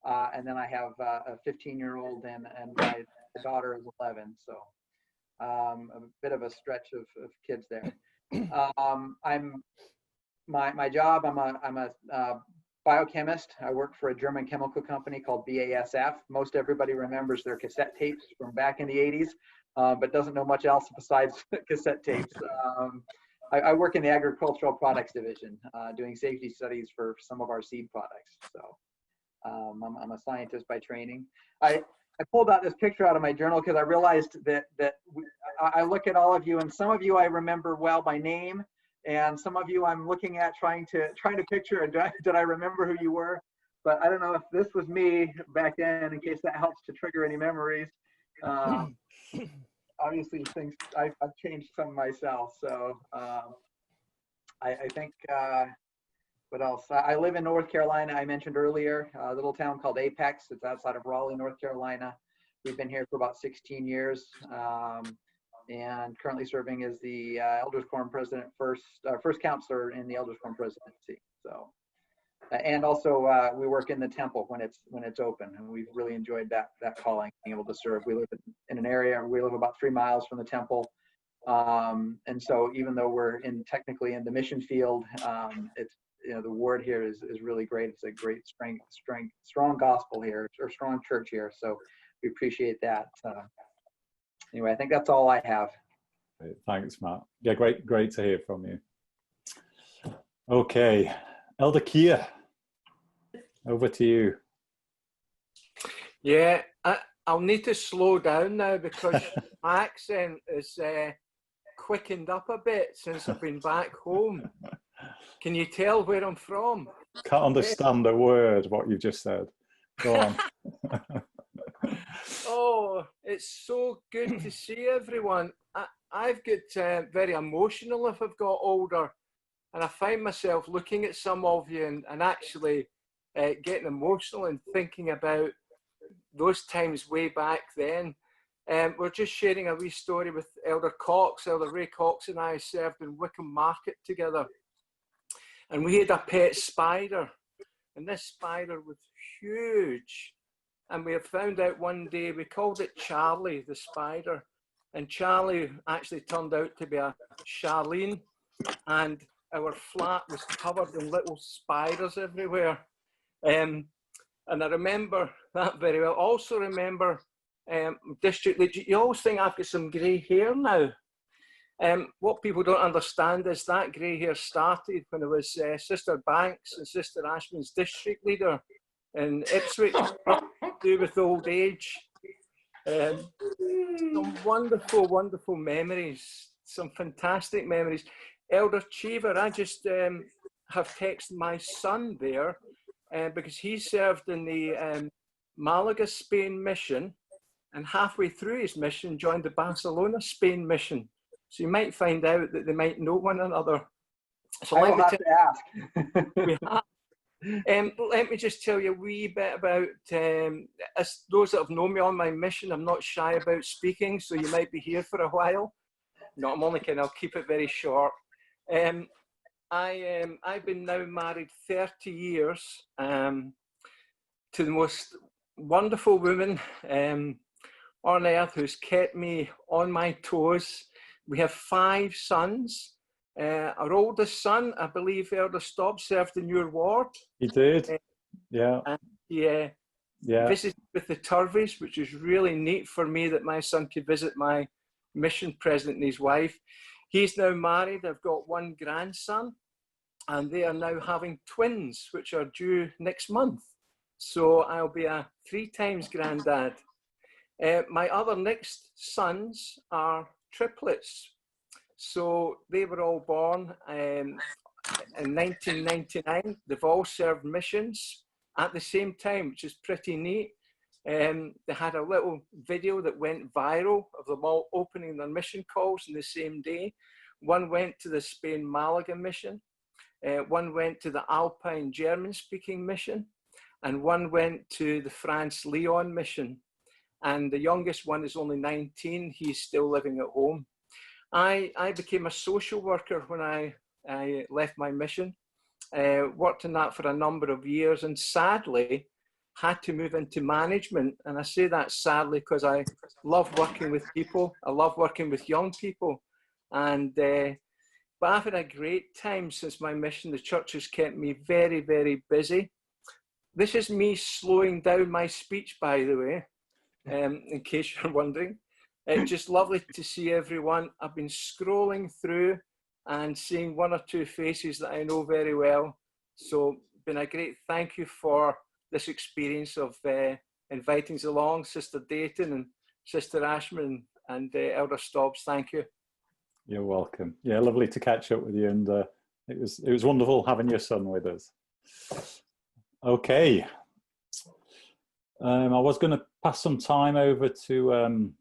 And then I have a 15-year-old and my daughter is 11. So a bit of a stretch of kids there. My job, I'm a biochemist. I work for a German chemical company called BASF. Most everybody remembers their cassette tapes from back in the 80s, but doesn't know much else besides cassette tapes. I work in the agricultural products division, doing safety studies for some of our seed products. So I'm a scientist by training. I pulled out this picture out of my journal because I realized that I look at all of you, and some of you I remember well by name, and some of you I'm looking at trying to picture, and did I remember who you were? But I don't know if this was me back then, in case that helps to trigger any memories. Obviously, I've changed some myself, so I think what else? I live in North Carolina. I mentioned earlier, a little town called Apex. It's outside of Raleigh, North Carolina. We've been here for about 16 years, and currently serving as the Elders Quorum President, first counselor in the Elders Quorum presidency. So, and also we work in the temple when it's open, and we've really enjoyed that calling, being able to serve. We live in an area. We live about 3 miles from the temple. And so even though we're technically in the mission field, it's, the ward here is really great. It's a great strong gospel here, or strong church here. So we appreciate that. Anyway, I think that's all I have. Great. Thanks, Matt. Yeah, great to hear from you. Okay, Elder Kia, over to you. Yeah, I'll need to slow down now because my accent is quickened up a bit since I've been back home. Can you tell where I'm from? Can't understand a word what you've just said. Go on. Oh, it's so good to see everyone. I've got very emotional if I've got older, and I find myself looking at some of you and actually getting emotional and thinking about those times way back then. We're just sharing a wee story with Elder Cox. Elder Ray Cox and I served in Wickham Market together, and we had a pet spider, and this spider was huge. And we have found out one day, we called it Charlie, the spider. And Charlie actually turned out to be a Charlene. And our flat was covered in little spiders everywhere. And I remember that very well. Also remember District League. You always think I've got some grey hair now. What people don't understand is that grey hair started when I was Sister Banks and Sister Ashman's district leader in Ipswich, to do with old age. Some wonderful, wonderful memories, some fantastic memories. Elder Cheever, I just have texted my son there because he served in the Malaga, Spain mission, and halfway through his mission joined the Barcelona, Spain mission. So you might find out that they might know one another. So I will have to ask. We have. Let me just tell you a wee bit about, as those that have known me on my mission, I'm not shy about speaking, so you might be here for a while. No, I'm only kidding, I'll keep it very short. I've been now married 30 years to the most wonderful woman on earth who's kept me on my toes. We have 5 sons. Our oldest son, I believe Elder Stobb, served in your ward. He did, yeah. And he visited with the Turveys, which is really neat for me that my son could visit my mission president and his wife. He's now married. I've got 1 grandson, and they are now having twins, which are due next month. So I'll be a 3 times granddad. My other next sons are triplets. So they were all born in 1999. They've all served missions at the same time, which is pretty neat. They had a little video that went viral of them all opening their mission calls in the same day. One went to the Spain Malaga mission, one went to the Alpine German-speaking mission, and one went to the France Lyon mission. And the youngest one is only 19. He's still living at home. I became a social worker when I left my mission, worked in that for a number of years, and sadly had to move into management. And I say that sadly because I love working with people. I love working with young people. And but I've had a great time since my mission. The church has kept me very, very busy. This is me slowing down my speech, by the way, in case you're wondering. It's just lovely to see everyone. I've been scrolling through and seeing 1 or 2 faces that I know very well. So it's been a great thank you for this experience of inviting us along, Sister Dayton and Sister Ashman and Elder Stobbs. Thank you. You're welcome. Yeah, lovely to catch up with you, and it was wonderful having your son with us. Okay. I was going to pass some time over to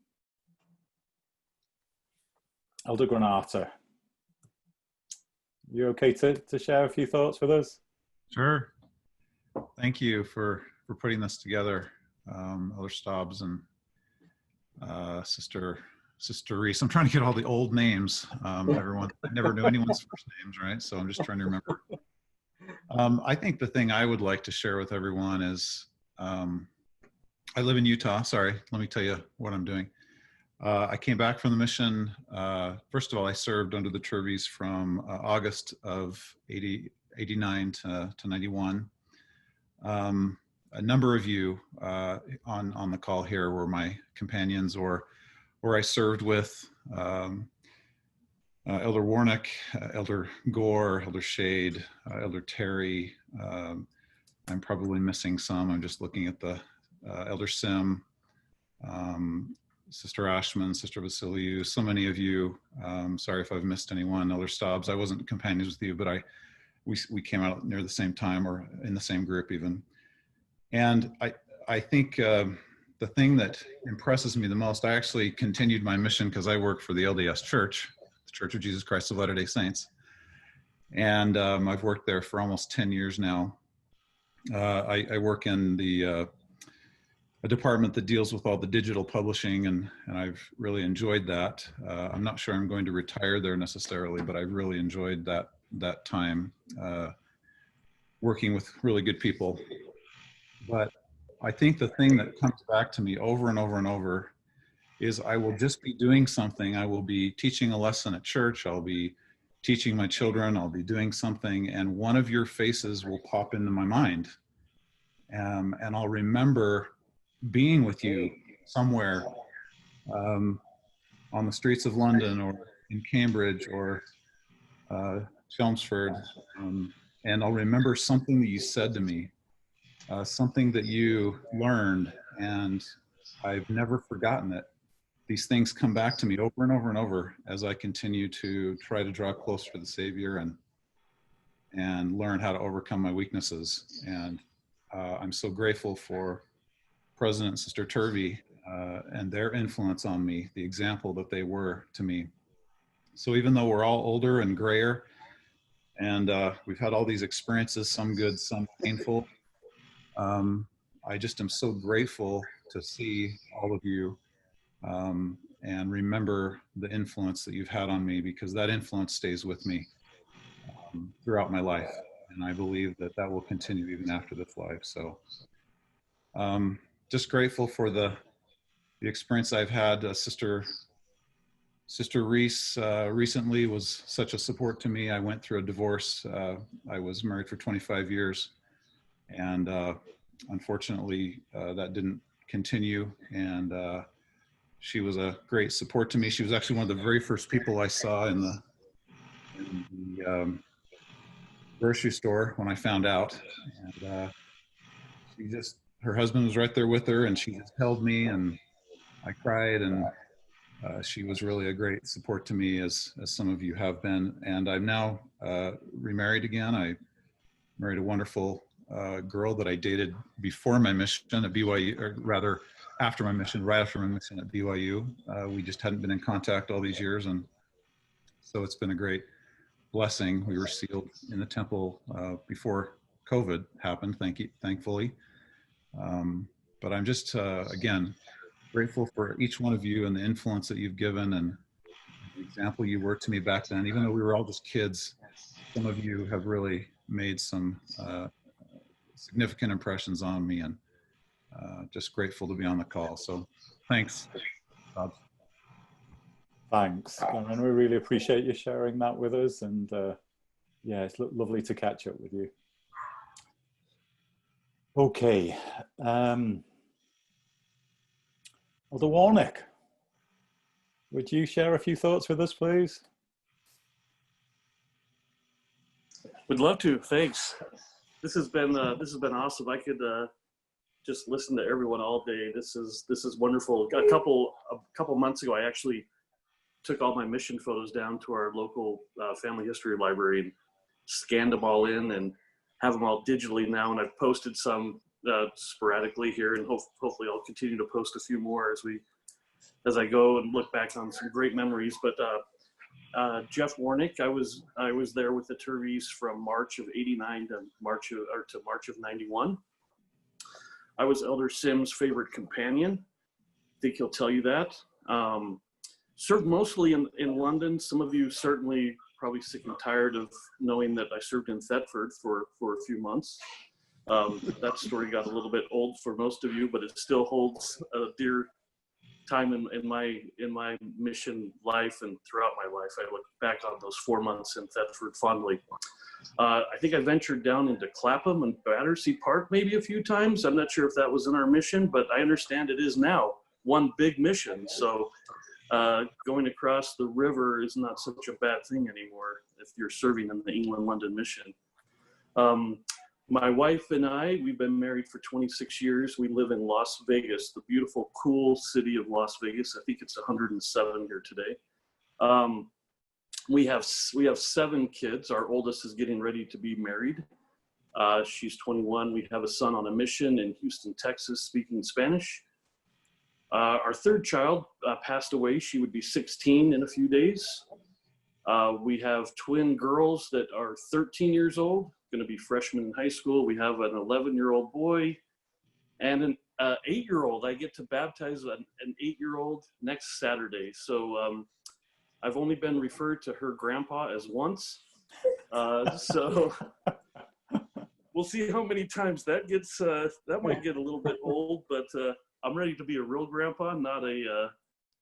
Elder Granata. You okay to share a few thoughts with us? Sure. Thank you for putting this together, Elder Stobbs and Sister Reese. I'm trying to get all the old names. Everyone, I never knew anyone's first names, right? So I'm just trying to remember. I think the thing I would like to share with everyone is, I live in Utah. Sorry, let me tell you what I'm doing. I came back from the mission. First of all, I served under the Turveys from August of 89 to 91. A number of you on the call here were my companions, or I served with Elder Warnick, Elder Gore, Elder Shade, Elder Terry. I'm probably missing some. I'm just looking at the Elder Sim, Sister Ashman, Sister Vasiliou, so many of you. Sorry if I've missed anyone. Elder Stobbs, I wasn't companions with you, but we came out near the same time, or in the same group even. And I think the thing that impresses me the most, I actually continued my mission because I work for the LDS Church, the Church of Jesus Christ of Latter-day Saints. And I've worked there for almost 10 years now. I work in a department that deals with all the digital publishing, and I've really enjoyed that. I'm not sure I'm going to retire there necessarily, but I've really enjoyed that time working with really good people. But I think the thing that comes back to me over and over and over is I will just be doing something. I will be teaching a lesson at church. I'll be teaching my children. I'll be doing something, and one of your faces will pop into my mind. And I'll remember being with you somewhere on the streets of London or in Cambridge or Chelmsford. And I'll remember something that you said to me, something that you learned, and I've never forgotten it. These things come back to me over and over and over as I continue to try to draw closer to the Savior and learn how to overcome my weaknesses. And I'm so grateful for President and Sister Turvey and their influence on me, the example that they were to me. So even though we're all older and grayer, and we've had all these experiences, some good, some painful, I just am so grateful to see all of you and remember the influence that you've had on me, because that influence stays with me throughout my life. And I believe that that will continue even after this life. So just grateful for the experience I've had. Sister Reese recently was such a support to me. I went through a divorce. I was married for 25 years. And unfortunately, that didn't continue. And she was a great support to me. She was actually one of the very first people I saw in the grocery store when I found out. And her husband was right there with her, and she just held me, and I cried, and she was really a great support to me, as some of you have been. And I'm now remarried again. I married a wonderful girl that I dated before my mission at BYU, or rather after my mission, right after my mission at BYU. We just hadn't been in contact all these years, and so it's been a great blessing. We were sealed in the temple before COVID happened, thankfully. But I'm just, again, grateful for each one of you and the influence that you've given and the example you were to me back then. Even though we were all just kids, some of you have really made some significant impressions on me, and just grateful to be on the call. So thanks, Bob. Thanks, and we really appreciate you sharing that with us. And yeah, it's lovely to catch up with you. Okay, Elder Warnick, would you share a few thoughts with us, please? Would love to. Thanks. This has been awesome. I could just listen to everyone all day. This is wonderful. A couple months ago, I actually took all my mission photos down to our local family history library and scanned them all in and have them all digitally now. And I've posted some sporadically here, and hopefully I'll continue to post a few more as I go and look back on some great memories. But Jeff Warnick. I was there with the Turveys from March of '89 to March of '91. I was Elder Sim's favorite companion. I think he'll tell you that. Served mostly in London. Some of you certainly probably sick and tired of knowing that I served in Thetford for a few months. That story got a little bit old for most of you, but it still holds a dear time in my mission life and throughout my life. I look back on those 4 months in Thetford fondly. I think I ventured down into Clapham and Battersea Park maybe a few times. I'm not sure if that was in our mission, but I understand it is now one big mission. So going across the river is not such a bad thing anymore if you're serving in the England-London mission. My wife and I, we've been married for 26 years. We live in Las Vegas, the beautiful, cool city of Las Vegas. I think it's 107 here today. We have 7 kids. Our oldest is getting ready to be married. She's 21. We have a son on a mission in Houston, Texas, speaking Spanish. Our 3rd child passed away. She would be 16 in a few days. We have twin girls that are 13 years old, going to be freshmen in high school. We have an 11-year-old boy and an 8-year-old. I get to baptize an 8-year-old next Saturday. So I've only been referred to her grandpa as once. So we'll see how many times that gets, that might get a little bit old, but I'm ready to be a real grandpa, not a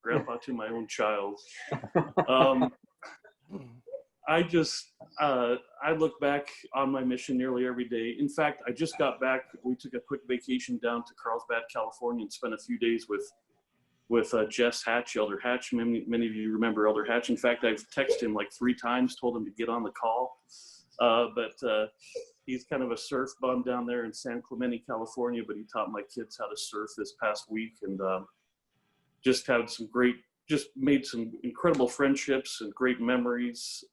grandpa to my own child. I look back on my mission nearly every day. In fact, I just got back. We took a quick vacation down to Carlsbad, California, and spent a few days with Jess Hatch, Elder Hatch. Many of you remember Elder Hatch. In fact, I've texted him like 3 times, told him to get on the call. But he's kind of a surf bum down there in San Clemente, California, but he taught my kids how to surf this past week, and just made some incredible friendships and great memories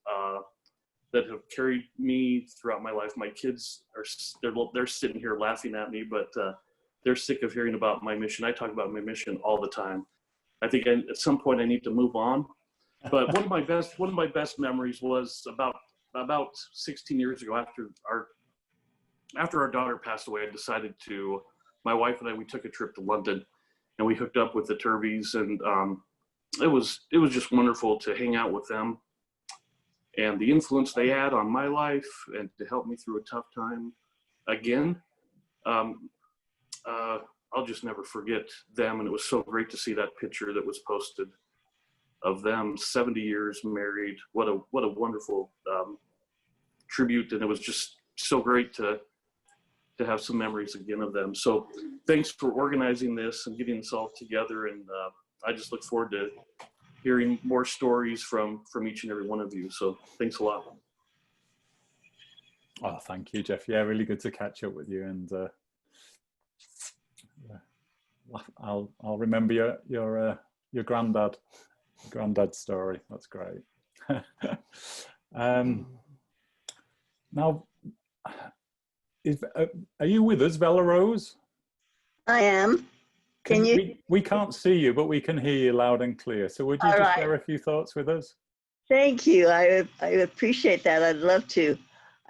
that have carried me throughout my life. My kids they're sitting here laughing at me, but they're sick of hearing about my mission. I talk about my mission all the time. I think at some point I need to move on. But one of my best memories was about 16 years ago, after our daughter passed away. I decided my wife and I, we took a trip to London, and we hooked up with the Turveys, and it was just wonderful to hang out with them and the influence they had on my life and to help me through a tough time. Again, I'll just never forget them, and it was so great to see that picture that was posted of them 70 years married. What a wonderful tribute, and it was just so great to have some memories again of them. So thanks for organizing this and getting this all together, and I just look forward to hearing more stories from each and every one of you. So thanks a lot. Oh, thank you, Jeff. Yeah, really good to catch up with you, and I'll remember your granddad story. That's great. Now, are you with us, Vela Rose? I am. Can you? We can't see you, but we can hear you loud and clear. So would you All just right. share a few thoughts with us? Thank you. I appreciate that. I'd love to.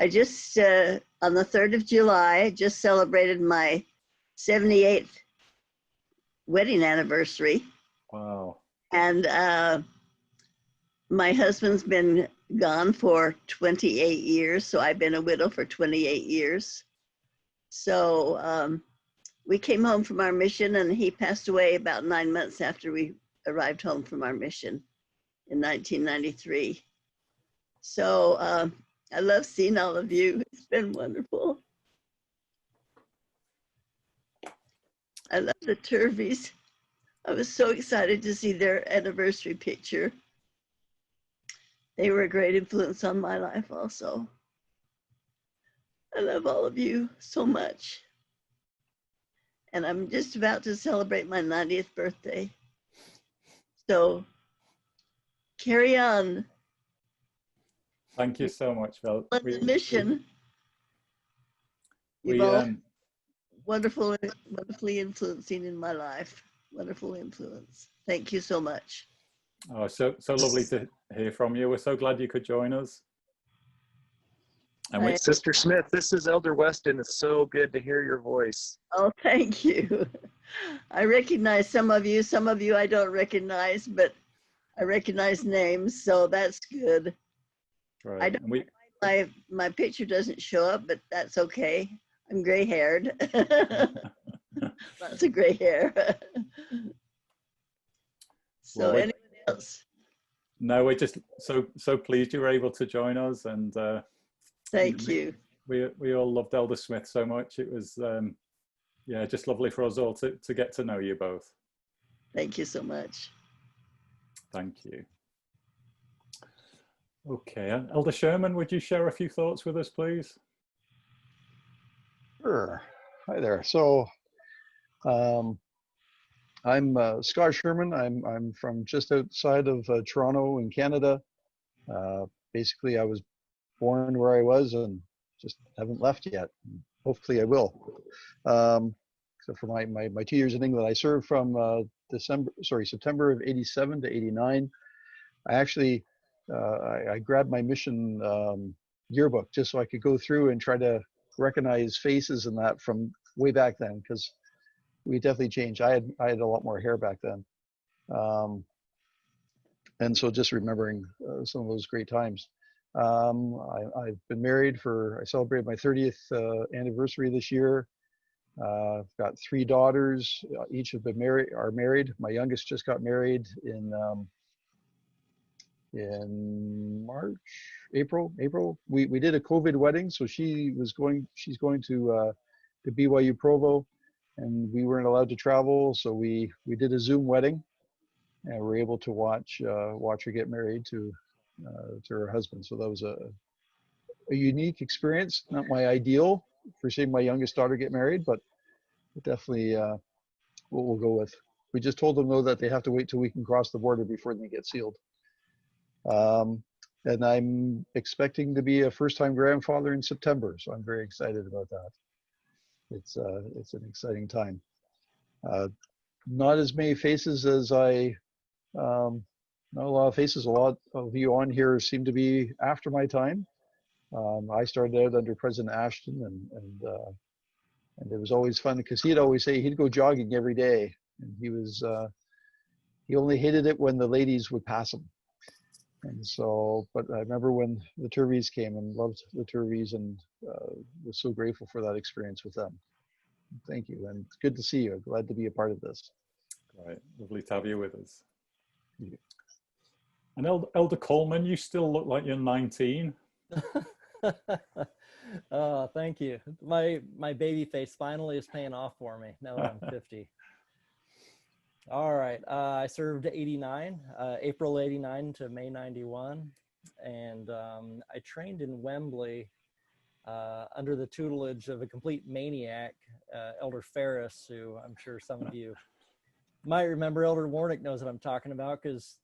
I just, on the 3rd of July, just celebrated my 78th wedding anniversary. Wow. And my husband's been gone for 28 years, so I've been a widow for 28 years. So we came home from our mission, and he passed away about 9 months after we arrived home from our mission in 1993. So I love seeing all of you. It's been wonderful. I love the Turveys. I was so excited to see their anniversary picture. They were a great influence on my life also. I love all of you so much. And I'm just about to celebrate my 90th birthday. So carry on. Thank you so much, Val. On the mission. You've all wonderfully influencing in my life. Wonderful influence. Thank you so much. Oh, so lovely to hear from you. We're so glad you could join us. And Sister Smith, this is Elder Weston. It's so good to hear your voice. Oh, thank you. I recognize some of you I don't recognize, but I recognize names, so that's good. Right. I don't, my picture doesn't show up, but that's okay. I'm gray-haired. Lots of gray hair. So well, anyone else? No, we're just so pleased you were able to join us, and thank you. We all loved Elder Smith so much. It was yeah, just lovely for us all to get to know you both. Thank you so much. Thank you. Okay, Elder Sherman, would you share a few thoughts with us, please? Sure. Hi there. So I'm Scott Sherman. I'm from just outside of Toronto in Canada. Basically, I was born where I was and just haven't left yet. Hopefully I will. So for my 2 years in England, I served from September of '87 to '89. I actually I grabbed my mission yearbook just so I could go through and try to recognize faces and that from way back then, because we definitely changed. I had a lot more hair back then, and so just remembering some of those great times. I've been married I celebrated my 30th anniversary this year. I've got 3 daughters. Each have been are married. My youngest just got married in April. We did a COVID wedding, so she's going to BYU Provo, and we weren't allowed to travel, so we did a Zoom wedding, and we were able to watch her get married to her husband. So that was a unique experience. Not my ideal for seeing my youngest daughter get married, but definitely what we'll go with. We just told them though that they have to wait till we can cross the border before they get sealed. And I'm expecting to be a first-time grandfather in September, so I'm very excited about that. It's an exciting time. Not as many faces as not a lot of faces. A lot of you on here seem to be after my time. I started out under President Ashton, and it was always fun because he'd always say he'd go jogging every day, and he only hated it when the ladies would pass him. And so, but I remember when the Turveys came and loved the Turveys, and was so grateful for that experience with them. Thank you, and it's good to see you. Glad to be a part of this. Right, lovely to have you with us. And Elder Coleman, you still look like you're 19. Oh, thank you. My baby face finally is paying off for me now that I'm 50. All right, I served 89, April 89 to May 91, and I trained in Wembley under the tutelage of a complete maniac, Elder Ferris, who I'm sure some of you might remember. Elder Warnick knows what I'm talking about because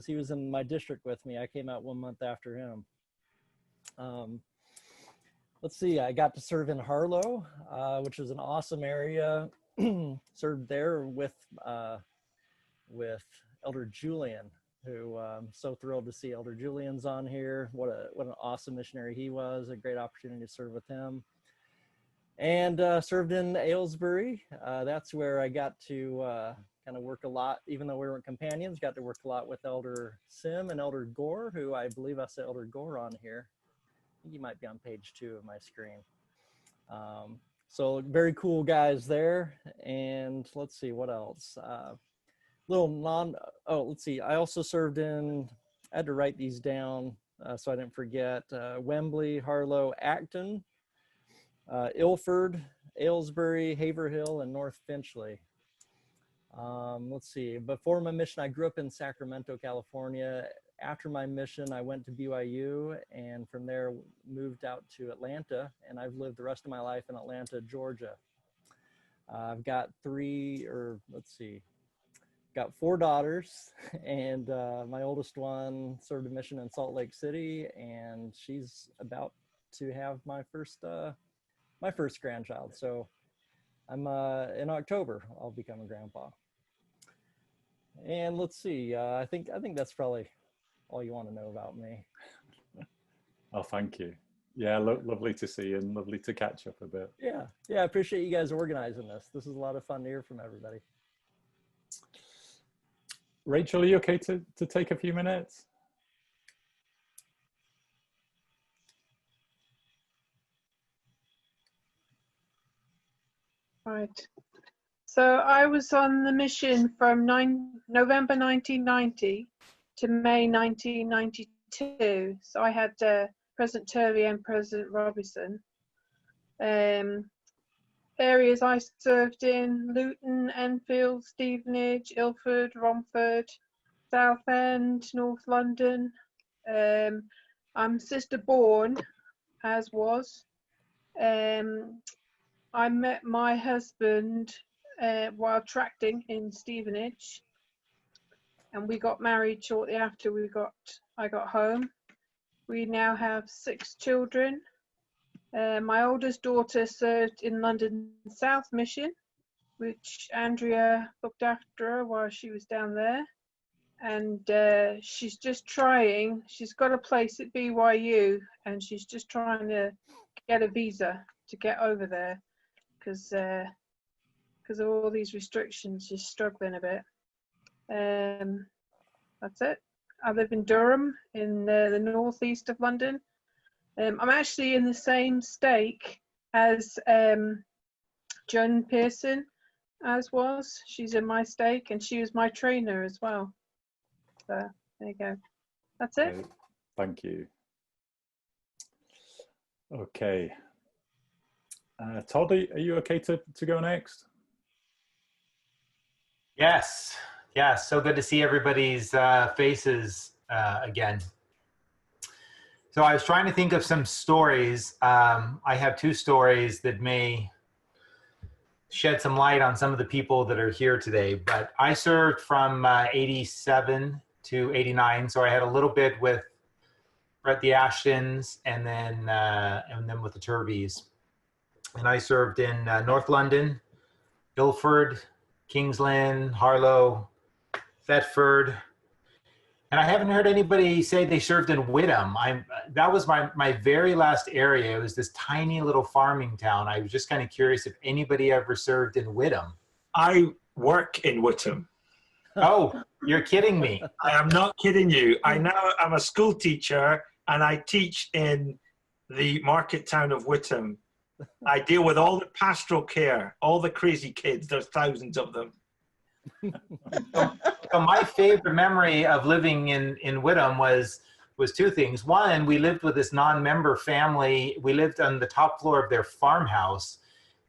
he was in my district with me. I came out 1 month after him. Let's see, I got to serve in Harlow, which is an awesome area. Served there with Elder Julian, who I'm so thrilled to see Elder Julian's on here. What an awesome missionary he was. A great opportunity to serve with him. And served in Aylesbury. That's where I got to kind of work a lot, even though we weren't companions, got to work a lot with Elder Sim and Elder Gore, who I believe I saw Elder Gore on here. I think he might be on page 2 of my screen. So very cool guys there. And let's see, what else? Let's see, I also served in, I had to write these down so I didn't forget, Wembley, Harlow, Acton, Ilford, Aylesbury, Haverhill, and North Finchley. Let's see, before my mission, I grew up in Sacramento, California. After my mission, I went to BYU, and from there moved out to Atlanta, and I've lived the rest of my life in Atlanta, Georgia. I've got got 4 daughters, and my oldest one served a mission in Salt Lake City, and she's about to have my first grandchild. So I'm in October, I'll become a grandpa. And let's see, I think that's probably all you want to know about me. Oh, thank you. Yeah, lovely to see you and lovely to catch up a bit. Yeah, I appreciate you guys organizing this. This is a lot of fun to hear from everybody. Rachel, are you okay to take a few minutes? Right. So I was on the mission from November 1990 to May 1992. So I had President Turvey and President Robinson. Areas I served in: Luton, Enfield, Stevenage, Ilford, Romford, Southend, North London. I'm sister born, as was. I met my husband while tracting in Stevenage, and we got married shortly after I got home. We now have 6 children. My oldest daughter served in London South Mission, which Andrea looked after her while she was down there. And she's just trying, she's got a place at BYU, and she's just trying to get a visa to get over there because of all these restrictions. She's struggling a bit. That's it. I live in Durham in the northeast of London. I'm actually in the same stake as Joan Pearson was. She's in my stake, and she was my trainer as well. So there you go. That's it. Okay. Thank you. Okay. Todd, are you okay to go next? Yes. Yeah, so good to see everybody's faces again. So I was trying to think of some stories. I have 2 stories that may shed some light on some of the people that are here today. But I served from 87 to 89, so I had a little bit with Brett the Ashtons and then with the Turveys. And I served in North London, Ilford, Kings Lynn, Harlow, Thetford. And I haven't heard anybody say they served in Whittam. That was my very last area. It was this tiny little farming town. I was just kind of curious if anybody ever served in Whittam. I work in Whittam. Oh, you're kidding me. I am not kidding you. I'm a school teacher, and I teach in the market town of Whittam. I deal with all the pastoral care, all the crazy kids. There's thousands of them. So my favorite memory of living in Whittam was 2 things. One, we lived with this non-member family. We lived on the top floor of their farmhouse,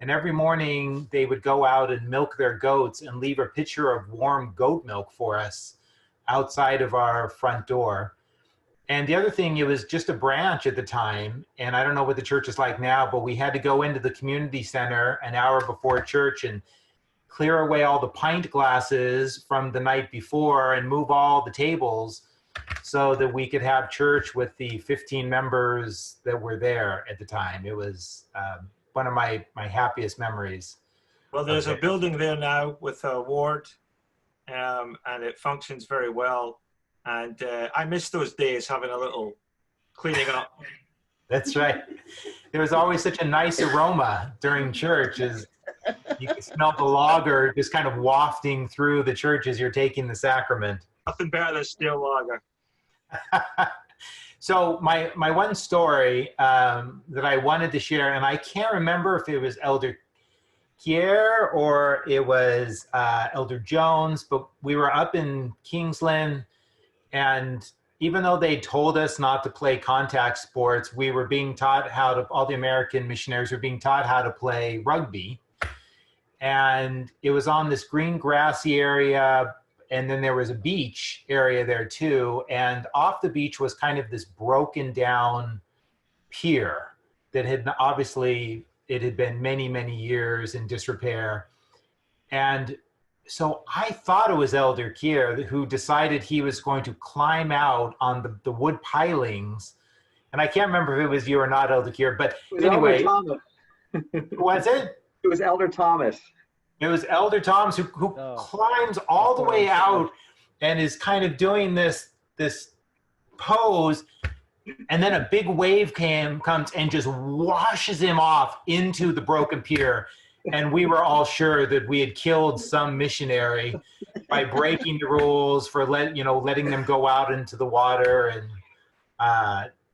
and every morning they would go out and milk their goats and leave a pitcher of warm goat milk for us outside of our front door. And the other thing, it was just a branch at the time, and I don't know what the church is like now, but we had to go into the community center an hour before church and clear away all the pint glasses from the night before and move all the tables so that we could have church with the 15 members that were there at the time. It was one of my happiest memories. Well, there's a building there now with a ward, and it functions very well. And I miss those days, having a little cleaning up. That's right. There was always such a nice aroma during church. As you could smell the lager just kind of wafting through the church as you're taking the sacrament. Nothing better than stale lager. So my one story that I wanted to share, and I can't remember if it was Elder Kier or it was Elder Jones, but we were up in Kings Lynn, and even though they told us not to play contact sports, we were being taught all the American missionaries were being taught how to play rugby. And it was on this green grassy area, and then there was a beach area there too. And off the beach was kind of this broken down pier that had obviously, it had been many, many years in disrepair. And so I thought it was Elder Kier who decided he was going to climb out on the wood pilings. And I can't remember if it was you or not, Elder Kier, but anyway. Elder Thomas. Was it? It was Elder Thomas. It was Elder Thomas who climbs all the way out and is kind of doing this pose, and then a big wave comes and just washes him off into the broken pier. And we were all sure that we had killed some missionary by breaking the rules for letting them go out into the water. And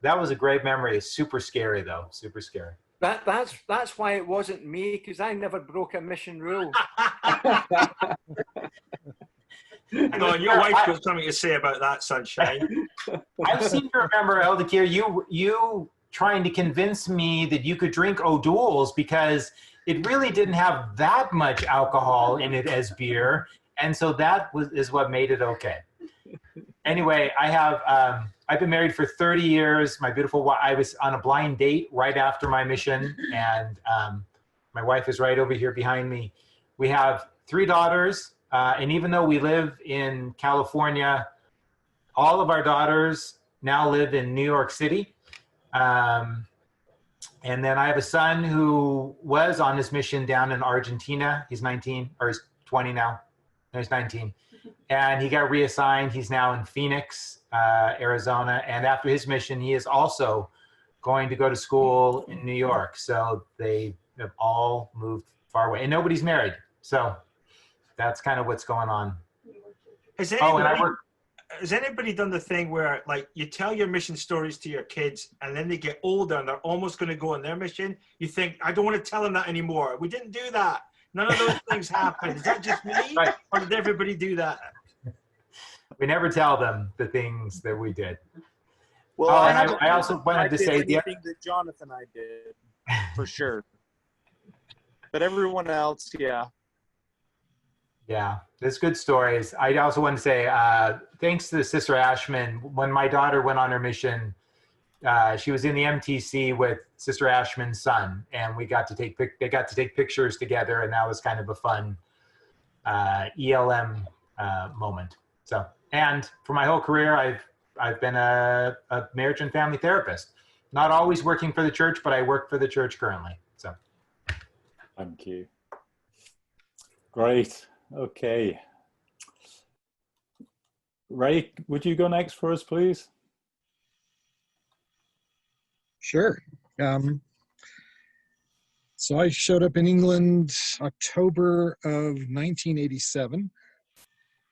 that was a great memory. It's super scary though, super scary. That's why it wasn't me, because I never broke a mission rule. Hang on, your wife's got something to say about that, Sunshine. I seem to remember, Elder Kier, you trying to convince me that you could drink O'Doul's because it really didn't have that much alcohol in it as beer, and so that is what made it okay. Anyway, I've been married for 30 years. My beautiful wife, I was on a blind date right after my mission, and my wife is right over here behind me. We have 3 daughters. And even though we live in California, all of our daughters now live in New York City. And then I have a son who was on his mission down in Argentina. He's 19, or he's 20 now. No, he's 19. And he got reassigned. He's now in Phoenix, Arizona. And after his mission, he is also going to go to school in New York. So they have all moved far away. And nobody's married. So that's kind of what's going on. Has anybody done the thing where, like, you tell your mission stories to your kids and then they get older and they're almost going to go on their mission? You think, I don't want to tell them that anymore. We didn't do that. None of those things happened. Is that just me? Right. Or did everybody do that? We never tell them the things that we did. Well, I also wanted to say anything that Jonathan and I did, for sure. But everyone else, yeah. Yeah, there's good stories. I also want to say, thanks to Sister Ashman, when my daughter went on her mission, she was in the MTC with Sister Ashman's son, and they got to take pictures together, and that was kind of a fun ELM moment. So, and for my whole career, I've been a marriage and family therapist. Not always working for the church, but I work for the church currently. So, thank you. Great. Okay. Ray, would you go next for us, please? Sure. So I showed up in England October of 1987,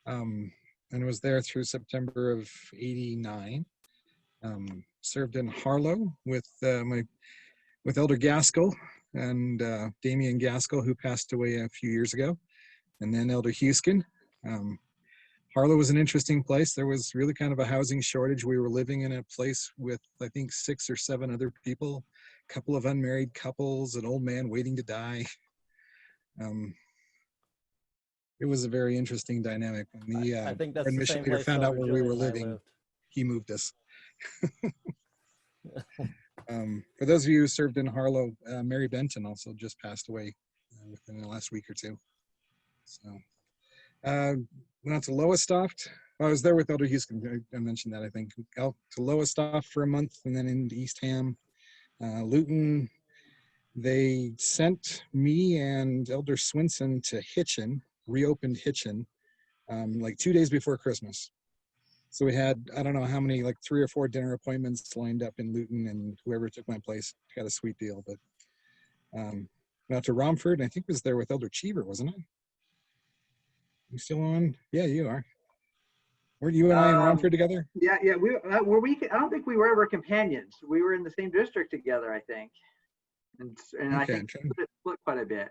and I was there through September of '89. Served in Harlow with Elder Gaskell and Damien Gaskell, who passed away a few years ago, and then Elder Huskin. Harlow was an interesting place. There was really kind of a housing shortage. We were living in a place with, I think, 6 or 7 other people, a couple of unmarried couples, an old man waiting to die. It was a very interesting dynamic. When the I think that's the mission same leader place found out where we were Julie and I living, lived. he moved us. For those of you who served in Harlow, Mary Benton also just passed away within the last week or two. So went out to Lowestoft. I was there with Elder Houston. I mentioned that, I think. Out to Lowestoft for a month, and then into East Ham. Luton, they sent me and Elder Swinson to Hitchin, reopened Hitchin, like 2 days before Christmas. So we had, I don't know how many, like 3 or 4 dinner appointments lined up in Luton, and whoever took my place got a sweet deal. But went out to Romford, and I think it was there with Elder Cheever, wasn't it? You still on? Yeah, you are. Weren't you and I in Romford together? Yeah. Were we? I don't think we were ever companions. We were in the same district together, I think. And I think we split quite a bit.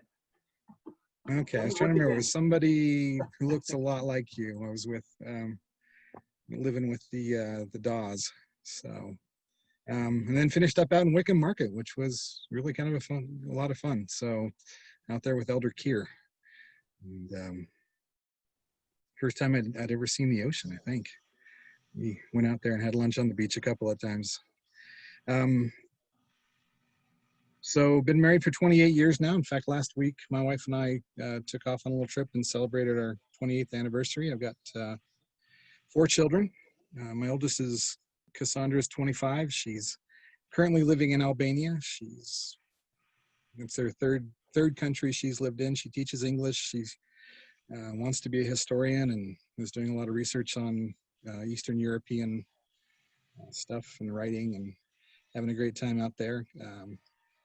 Okay, I was trying to remember. It was somebody who looks a lot like you. I was with, living with the Dawes. So, and then finished up out in Wickham Market, which was really kind of a lot of fun. So, out there with Elder Kier. And first time I'd ever seen the ocean, I think. We went out there and had lunch on the beach a couple of times. So been married for 28 years now. In fact, last week, my wife and I took off on a little trip and celebrated our 28th anniversary. I've got 4 children. My oldest is Cassandra's 25. She's currently living in Albania. It's their third third country she's lived in. She teaches English. She wants to be a historian and is doing a lot of research on Eastern European stuff and writing, and having a great time out there.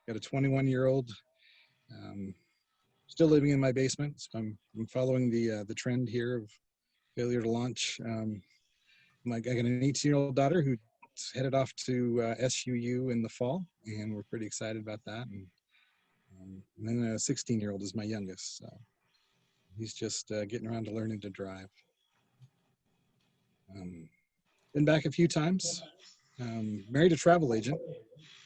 Got a 21-year-old, still living in my basement. So I'm following the trend here of failure to launch. I got an 18-year-old daughter who's headed off to SUU in the fall, and we're pretty excited about that. And then a 16-year-old is my youngest, so he's just getting around to learning to drive. Been back a few times. Married a travel agent,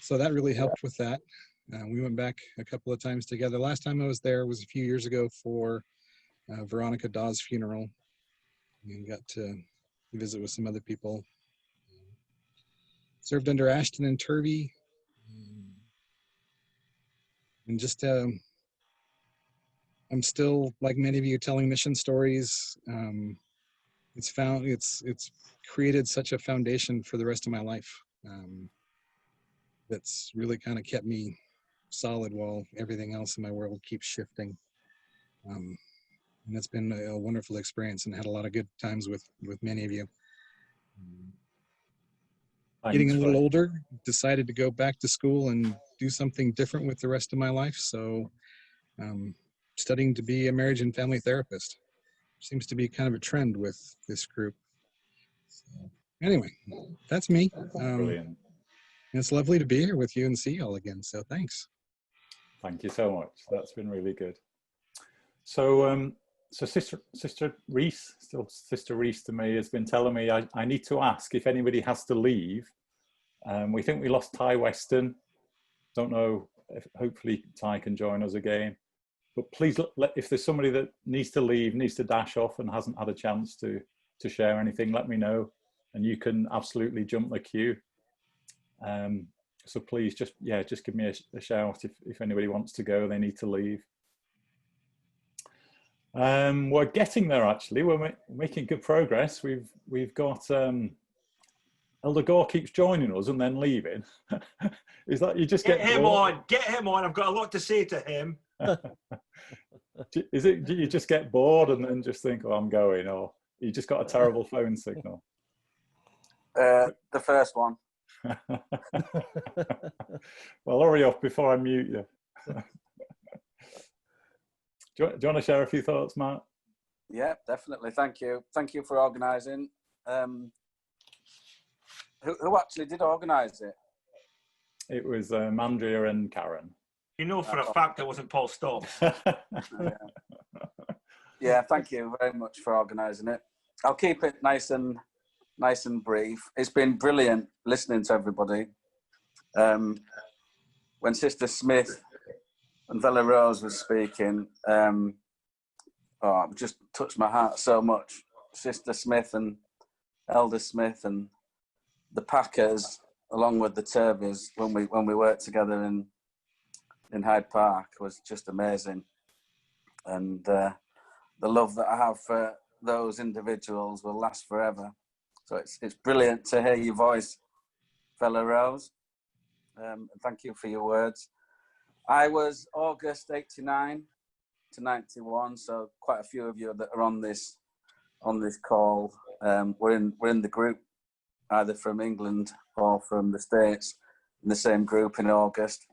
so that really helped with that. We went back a couple of times together. Last time I was there was a few years ago for Veronica Dawes' funeral, and got to visit with some other people. Served under Ashton and Turvey, and just I'm still, like many of you, telling mission stories. It's created such a foundation for the rest of my life. That's really kind of kept me solid while everything else in my world keeps shifting. And it's been a wonderful experience, and had a lot of good times with many of you. Getting a little older, decided to go back to school and do something different with the rest of my life. So studying to be a marriage and family therapist. Seems to be kind of a trend with this group. So, anyway, that's me. Brilliant. It's lovely to be here with you and see you all again. So thanks. Thank you so much. That's been really good. So, so Sister Reese, still Sister Reese to me, has been telling me I need to ask if anybody has to leave. We think we lost Ty Weston. Don't know if hopefully Ty can join us again. But please, if there's somebody that needs to leave, needs to dash off and hasn't had a chance to share anything, let me know, and you can absolutely jump the queue. So please just give me a shout if anybody wants to go, they need to leave. We're getting there, actually. We're making good progress. We've got Elder Gore keeps joining us and then leaving. Is that you just get him bored? on? Get him on. I've got a lot to say to him. Is it? Do you just get bored and then just think, "Oh, I'm going," or you just got a terrible phone signal? The first one. Well, hurry up before I mute you. Do you want to share a few thoughts, Matt? Yeah, definitely. Thank you. Thank you for organising. Who actually did organise it? It was Mandria and Karen. You know for a fact it wasn't Paul Stobbs. Yeah, thank you very much for organising it. I'll keep it nice and brief. It's been brilliant listening to everybody. When Sister Smith and Vella Rose was speaking, it just touched my heart so much. Sister Smith and Elder Smith and the Packers, along with the Turveys, when we worked together in Hyde Park, was just amazing. And the love that I have for those individuals will last forever. So it's brilliant to hear your voice, Vella Rose. Thank you for your words. I was August 89 to 91, so quite a few of you that are on this call. We're in the group, either from England or from the States, in the same group in August.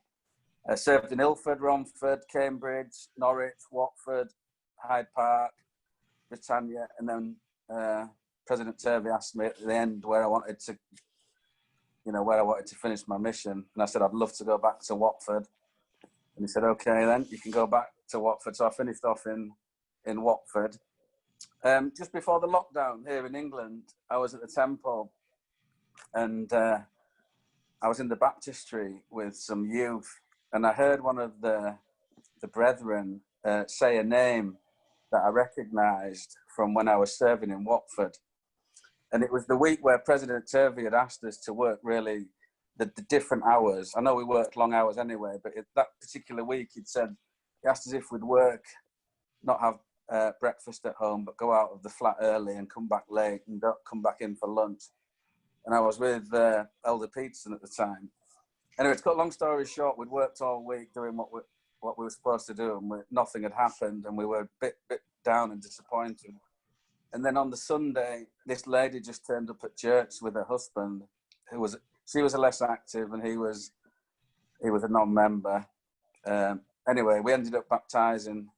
I served in Ilford, Romford, Cambridge, Norwich, Watford, Hyde Park, Britannia, and then President Turvey asked me at the end where I wanted to finish my mission, and I said I'd love to go back to Watford. And he said, okay, then you can go back to Watford. So I finished off in Watford. Just before the lockdown here in England, I was at the temple, and I was in the baptistry with some youth, and I heard one of the brethren say a name that I recognised from when I was serving in Watford. And it was the week where President Turvey had asked us to work really the different hours. I know we worked long hours anyway, but that particular week he asked us if we'd work, not have breakfast at home, but go out of the flat early and come back late and don't come back in for lunch. And I was with Elder Peterson at the time. Anyway, to cut a long story short, we'd worked all week doing what what we were supposed to do, and nothing had happened, and we were a bit down and disappointed. And then on the Sunday, this lady just turned up at church with her husband, she was a less active, and he was a non-member. Anyway, we ended up baptizing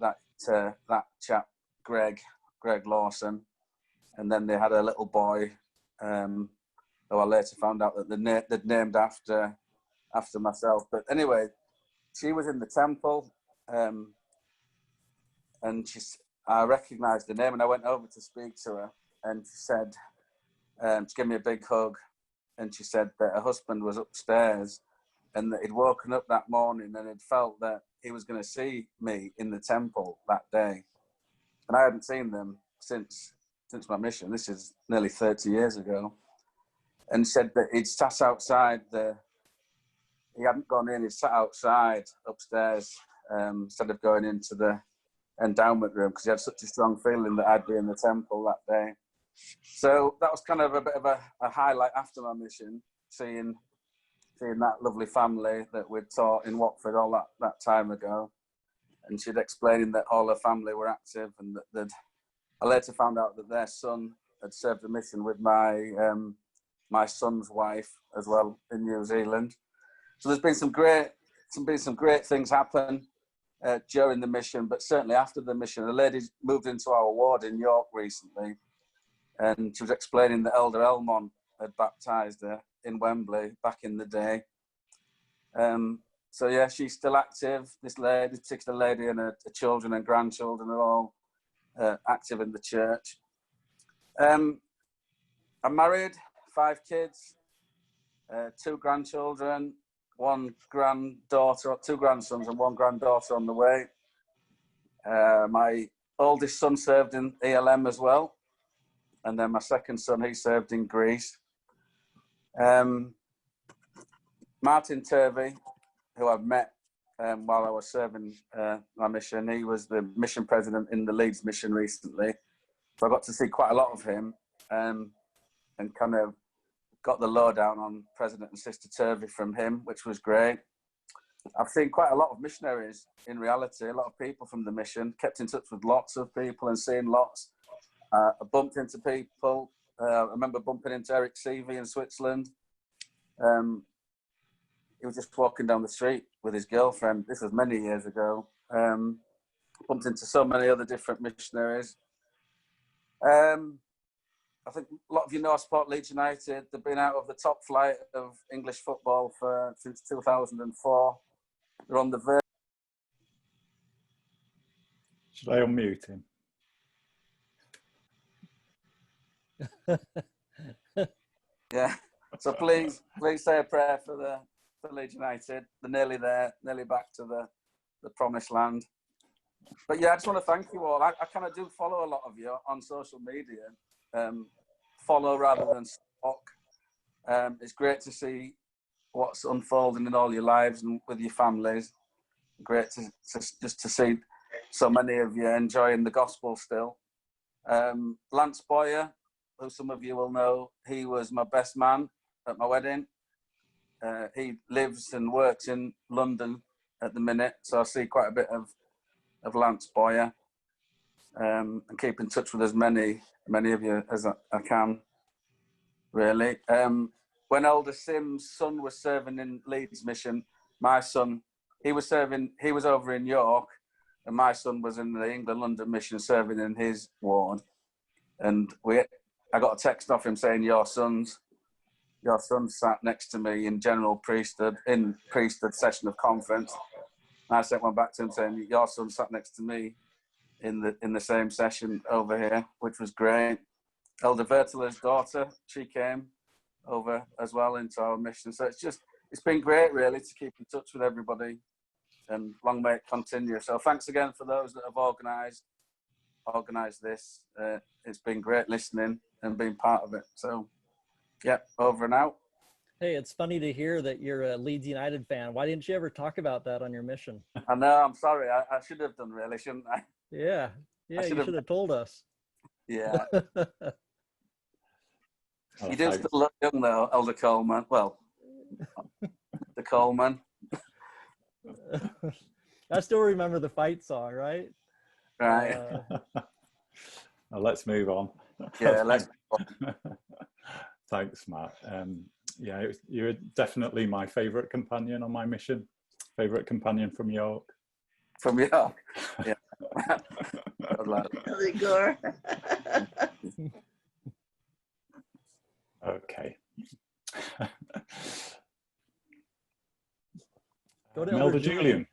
that chap, Greg Lawson, and then they had a little boy, who I later found out that they'd named after myself. But anyway, she was in the temple, and I recognised the name, and I went over to speak to her, and she said, she gave me a big hug, and she said that her husband was upstairs, and that he'd woken up that morning and had felt that he was going to see me in the temple that day, and I hadn't seen them since my mission. This is nearly 30 years ago, and said that he'd sat outside he hadn't gone in, he'd sat outside upstairs instead of going into the endowment room, because he had such a strong feeling that I'd be in the temple that day. So that was kind of a bit of a highlight after my mission, seeing that lovely family that we'd taught in Watford all that time ago. And she'd explaining that all her family were active, and that I later found out that their son had served a mission with my son's wife as well in New Zealand. So there's been some great things happen during the mission, but certainly after the mission. A lady moved into our ward in York recently, and she was explaining that Elder Elmon had baptised her in Wembley back in the day. So yeah, she's still active. This particular lady, and her children and grandchildren are all active in the church. I'm married, 5 kids, 2 grandchildren, 1 granddaughter, 2 grandsons and 1 granddaughter on the way. My oldest son served in ELM as well. And then my second son, he served in Greece. Martin Turvey, who I've met while I was serving my mission, he was the mission president in the Leeds mission recently. So I got to see quite a lot of him, and kind of got the lowdown on President and Sister Turvey from him, which was great. I've seen quite a lot of missionaries in reality, a lot of people from the mission, kept in touch with lots of people and seeing lots. I bumped into people. I remember bumping into Eric Seavey in Switzerland. He was just walking down the street with his girlfriend. This was many years ago. Bumped into so many other different missionaries. I think a lot of you know I support Leeds United. They've been out of the top flight of English football since 2004. They're on the verge. Should I unmute him? Yeah. So please say a prayer for Leeds United. They're nearly there, nearly back to the promised land. But yeah, I just want to thank you all. I kind of do follow a lot of you on social media. Follow rather than stalk. It's great to see what's unfolding in all your lives and with your families. Great to just to see so many of you enjoying the gospel still. Lance Boyer, who some of you will know, he was my best man at my wedding. He lives and works in London at the minute, so I see quite a bit of Lance Boyer, and keep in touch with as many of you as I can, really. When Elder Sim's son was serving in Leeds mission, my son, he was over in York, and my son was in the England-London mission serving in his ward. And I got a text off him saying, your son sat next to me in general priesthood session of conference. And I sent one back to him saying, your son sat next to me in the same session over here, which was great. Elder Vertela's daughter, she came over as well into our mission. So it's been great, really, to keep in touch with everybody, and long may it continue. So thanks again for those that have organised this. It's been great listening and being part of it. So yeah, over and out. Hey, it's funny to hear that you're a Leeds United fan. Why didn't you ever talk about that on your mission? I know, I'm sorry. I should have done, really, shouldn't I? Yeah, you should have told us. Yeah. You do still look young though, Elder Coleman. Well, the Coleman. I still remember the fight song, right? Right. Now let's move on. Yeah, let's. Thanks, Matt. Yeah, you're definitely my favourite companion on my mission. Favourite companion from York. From York, yeah. Gore. Okay. Go to Elder Julian.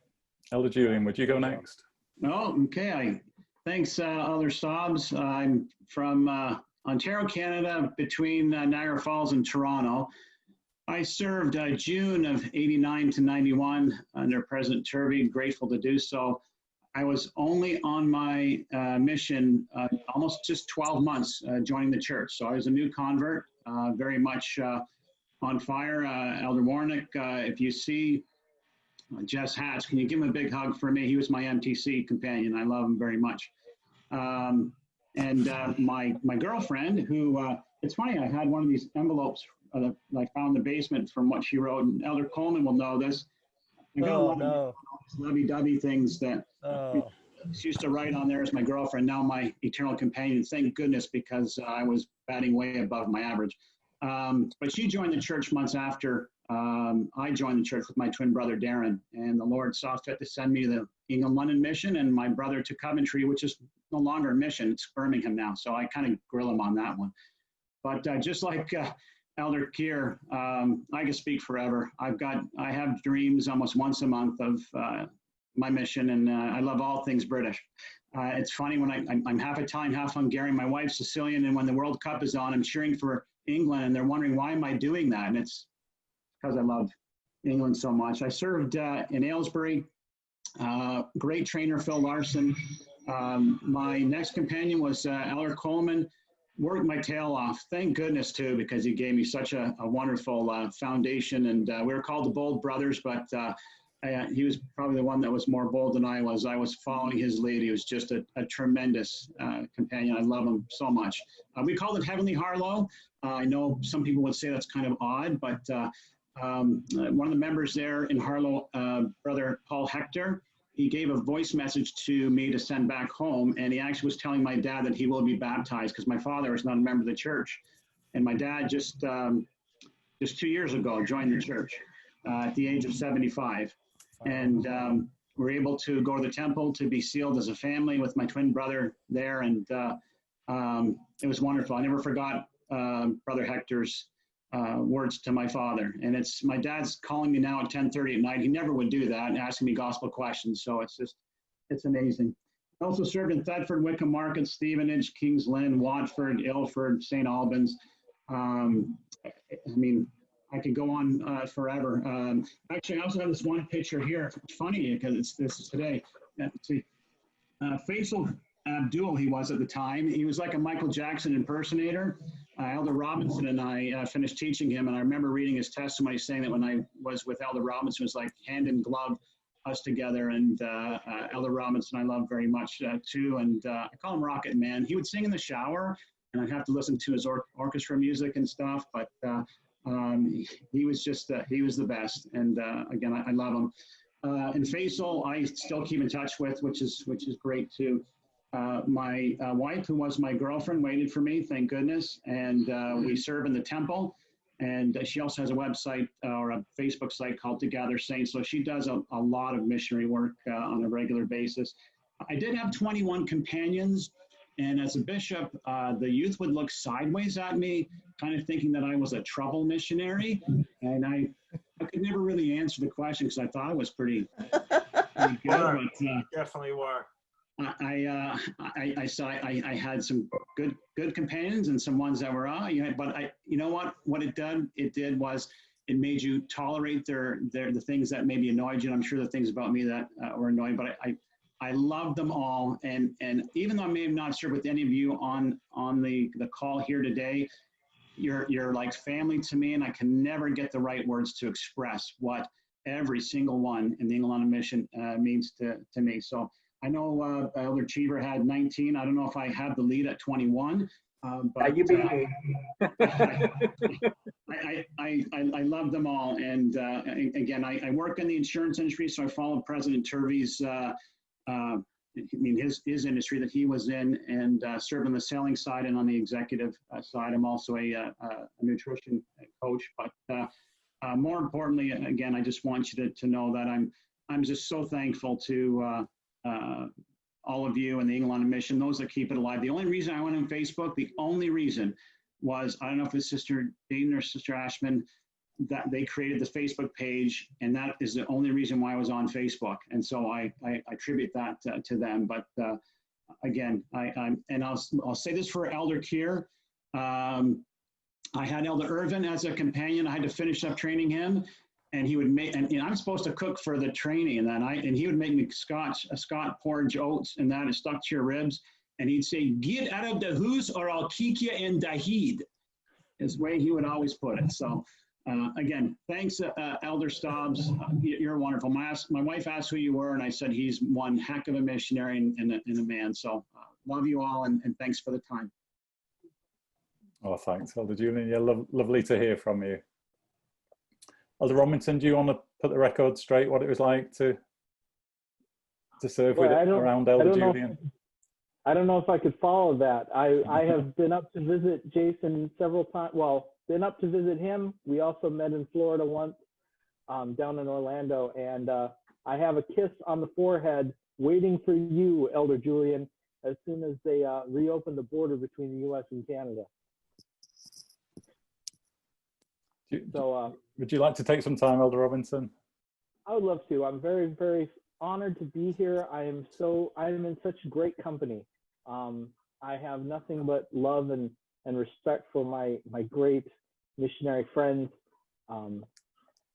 Elder Julian, would you go next? Oh, okay. Thanks, Elder Stobbs. I'm from Ontario, Canada, between Niagara Falls and Toronto. I served June of '89 to '91 under President Turvey, grateful to do so. I was only on my mission almost just 12 months joining the church. So I was a new convert, very much on fire. Elder Warnick, if you see Jess Hatch, can you give him a big hug for me? He was my MTC companion. I love him very much. My girlfriend, who, it's funny, I had one of these envelopes that I found in the basement from what she wrote, and Elder Coleman will know this. I got a lot of lovey-dovey things that she used to write on there as my girlfriend, now my eternal companion. Thank goodness, because I was batting way above my average. But she joined the church months after I joined the church with my twin brother, Darren, and the Lord saw fit to send me to the England London mission and my brother to Coventry, which is no longer a mission, it's Birmingham now. So I kind of grill him on that one. But just like Elder Keir, I can speak forever. I have dreams almost once a month of my mission, and I love all things British. It's funny when I'm half Italian, half Hungarian. My wife's Sicilian, and when the World Cup is on, I'm cheering for England, and they're wondering why am I doing that? And it's because I love England so much. I served in Aylesbury. Great trainer, Phil Larson. My next companion was Elder Coleman. Worked my tail off. Thank goodness, too, because he gave me such a wonderful foundation. And we were called the Bold Brothers, but he was probably the one that was more bold than I was. I was following his lead. He was just a tremendous companion. I love him so much. We called it Heavenly Harlow. I know some people would say that's kind of odd, but one of the members there in Harlow, Brother Paul Hector, he gave a voice message to me to send back home, and he actually was telling my dad that he will be baptized because my father is not a member of the church. And my dad just 2 years ago joined the church at the age of 75. And we're able to go to the temple to be sealed as a family with my twin brother there. And it was wonderful. I never forgot Brother Hector's words to my father. And it's my dad's calling me now at 10:30 at night. He never would do that and asking me gospel questions. So it's amazing. I also served in Thetford, Wickham Market, Stevenage, Kings Lynn, Watford, Ilford, St. Albans. I mean, I could go on forever. Actually, I also have this one picture here. It's funny because this is today. Let's see. Faisal Abdul, he was at the time. He was like a Michael Jackson impersonator. Elder Robinson and I finished teaching him, and I remember reading his testimony saying that when I was with Elder Robinson, it was like hand in glove, us together. And Elder Robinson I love very much too, and I call him Rocket Man. He would sing in the shower, and I'd have to listen to his orchestra music and stuff, but he was just, he was the best. And again, I love him. And Faisal, I still keep in touch with, which is great too. My wife, who was my girlfriend, waited for me, thank goodness. And we serve in the temple. And she also has a website or a Facebook site called To Gather Saints. So she does a lot of missionary work on a regular basis. I did have 21 companions. And as a bishop, the youth would look sideways at me, kind of thinking that I was a trouble missionary. And I could never really answer the question because I thought I was pretty good. But, definitely were. I saw I had some good companions and some ones that were but you know what it did was it made you tolerate the things that maybe annoyed you, and I'm sure the things about me that were annoying, but I love them all, and even though I may have not served with any of you on the call here today, you're like family to me, and I can never get the right words to express what every single one in the England mission means to me. So I know Elder Cheever had 19. I don't know if I had the lead at 21. But you beat me. I love them all. And again, I work in the insurance industry, so I follow President Turvey's, his industry that he was in, and served on the selling side and on the executive side. I'm also a nutrition coach. But more importantly, again, I just want you to know that I'm just so thankful to all of you and the Eagle on Mission, those that keep it alive. The only reason I went on Facebook, the only reason was, I don't know if it's Sister Dayton or Sister Ashman, that they created the Facebook page, and that is the only reason why I was on Facebook. And so I attribute that to them. But again, I'll say this for Elder Kier. I had Elder Irvin as a companion. I had to finish up training him, and he would make, and I'm supposed to cook for the training, and he would make me Scott porridge oats, and that is stuck to your ribs. And he'd say, "Get out of the house or I'll kick you in the head," is the way he would always put it. So again, thanks, Elder Stobbs. You're wonderful. My wife asked who you were, and I said he's one heck of a missionary and a man. So love you all, and thanks for the time. Oh, thanks, Elder Julian. Yeah, lovely to hear from you. Elder Robinson, do you want to put the record straight, what it was like to serve around Elder Julian? I don't know if I could follow that. I have been up to visit Jason several times. Well, been up to visit him. We also met in Florida once, down in Orlando. And I have a kiss on the forehead waiting for you, Elder Julian, as soon as they reopen the border between the U.S. and Canada. Would you like to take some time, Elder Robinson? I would love to. I'm very, very honored to be here. I am in such great company. I have nothing but love and respect for my great missionary friends. I'm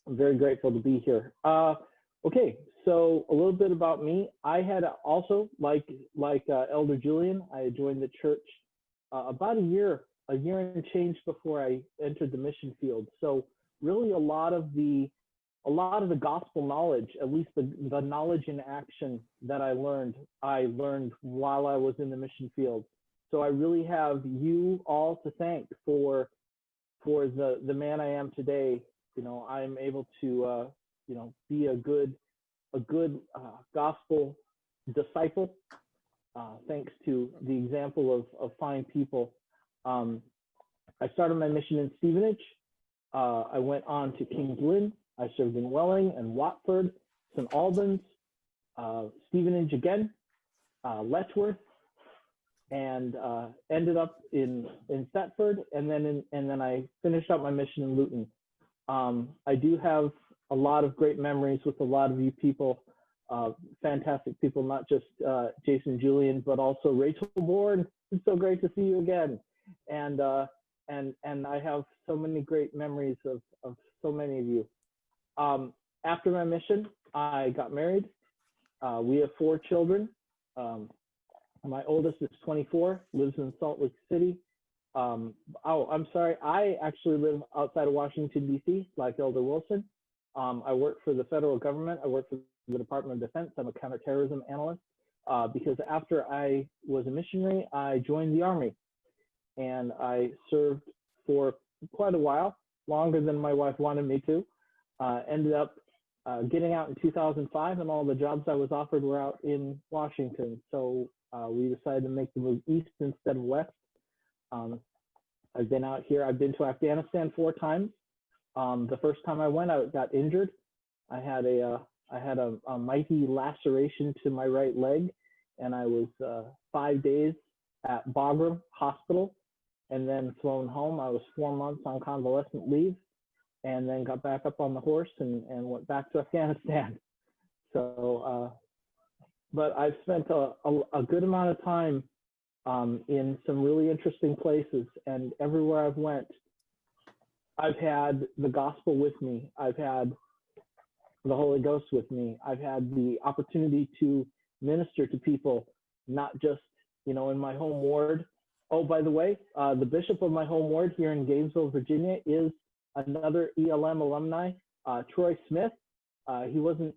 very grateful to be here. Okay, so a little bit about me. I had also, like Elder Julian, I joined the church about a year and change before I entered the mission field. So really a lot of the gospel knowledge, at least the knowledge in action that I learned while I was in the mission field. So I really have you all to thank for the man I am today. You know, I'm able to be a good gospel disciple, thanks to the example of fine people. I started my mission in Stevenage. I went on to Kings Lynn. I served in Welling and Watford, St. Albans, Stevenage again, Letchworth, and ended up in Thetford, and then I finished up my mission in Luton. I do have a lot of great memories with a lot of you people, fantastic people, not just Jason Julian, but also Rachel Bourne. It's so great to see you again. And I have so many great memories of so many of you. After my mission, I got married. We have 4 children. My oldest is 24, lives in Salt Lake City. I'm sorry, I actually live outside of Washington, D.C., like Elder Wilson. I work for the federal government. I work for the Department of Defense. I'm a counterterrorism analyst because after I was a missionary, I joined the Army. And I served for quite a while, longer than my wife wanted me to. Ended up getting out in 2005, and all the jobs I was offered were out in Washington. So we decided to make the move east instead of west. I've been out here. I've been to Afghanistan 4 times. The first time I went, I got injured. I had a mighty laceration to my right leg, and I was 5 days at Bagram Hospital, and then flown home. I was 4 months on convalescent leave, and then got back up on the horse and went back to Afghanistan. So, but I've spent a good amount of time in some really interesting places, and everywhere I've went, I've had the gospel with me. I've had the Holy Ghost with me. I've had the opportunity to minister to people, not just, in my home ward. Oh, by the way, the bishop of my home ward here in Gainesville, Virginia, is another ELM alumni, Troy Smith. He wasn't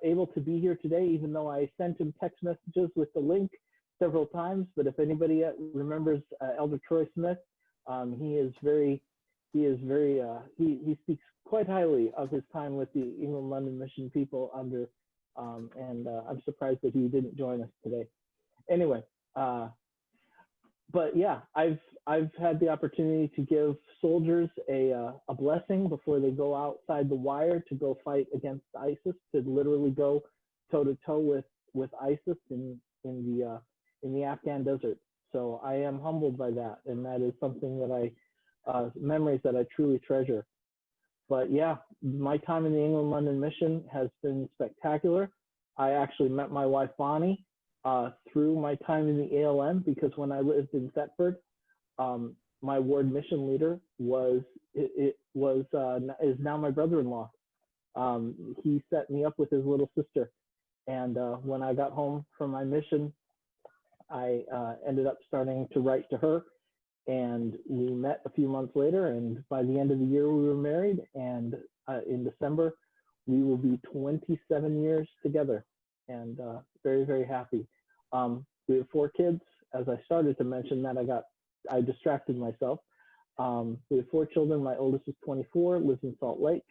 able to be here today, even though I sent him text messages with the link several times. But if anybody remembers Elder Troy Smith, he is very he is very he speaks quite highly of his time with the England London Mission people under, and I'm surprised that he didn't join us today. Anyway, but yeah, I've had the opportunity to give soldiers a blessing before they go outside the wire to go fight against ISIS, to literally go toe to toe with ISIS in the Afghan desert. So I am humbled by that, and that is something that memories that I truly treasure. But yeah, my time in the England London Mission has been spectacular. I actually met my wife Bonnie through my time in the ELM, because when I lived in Thetford, my ward mission leader is now my brother-in-law. He set me up with his little sister, and when I got home from my mission, I ended up starting to write to her, and we met a few months later, and by the end of the year we were married, and in December we will be 27 years together, and very, very happy. We have 4 kids. As I started to mention that, I distracted myself. We have 4 children. My oldest is 24, lives in Salt Lake.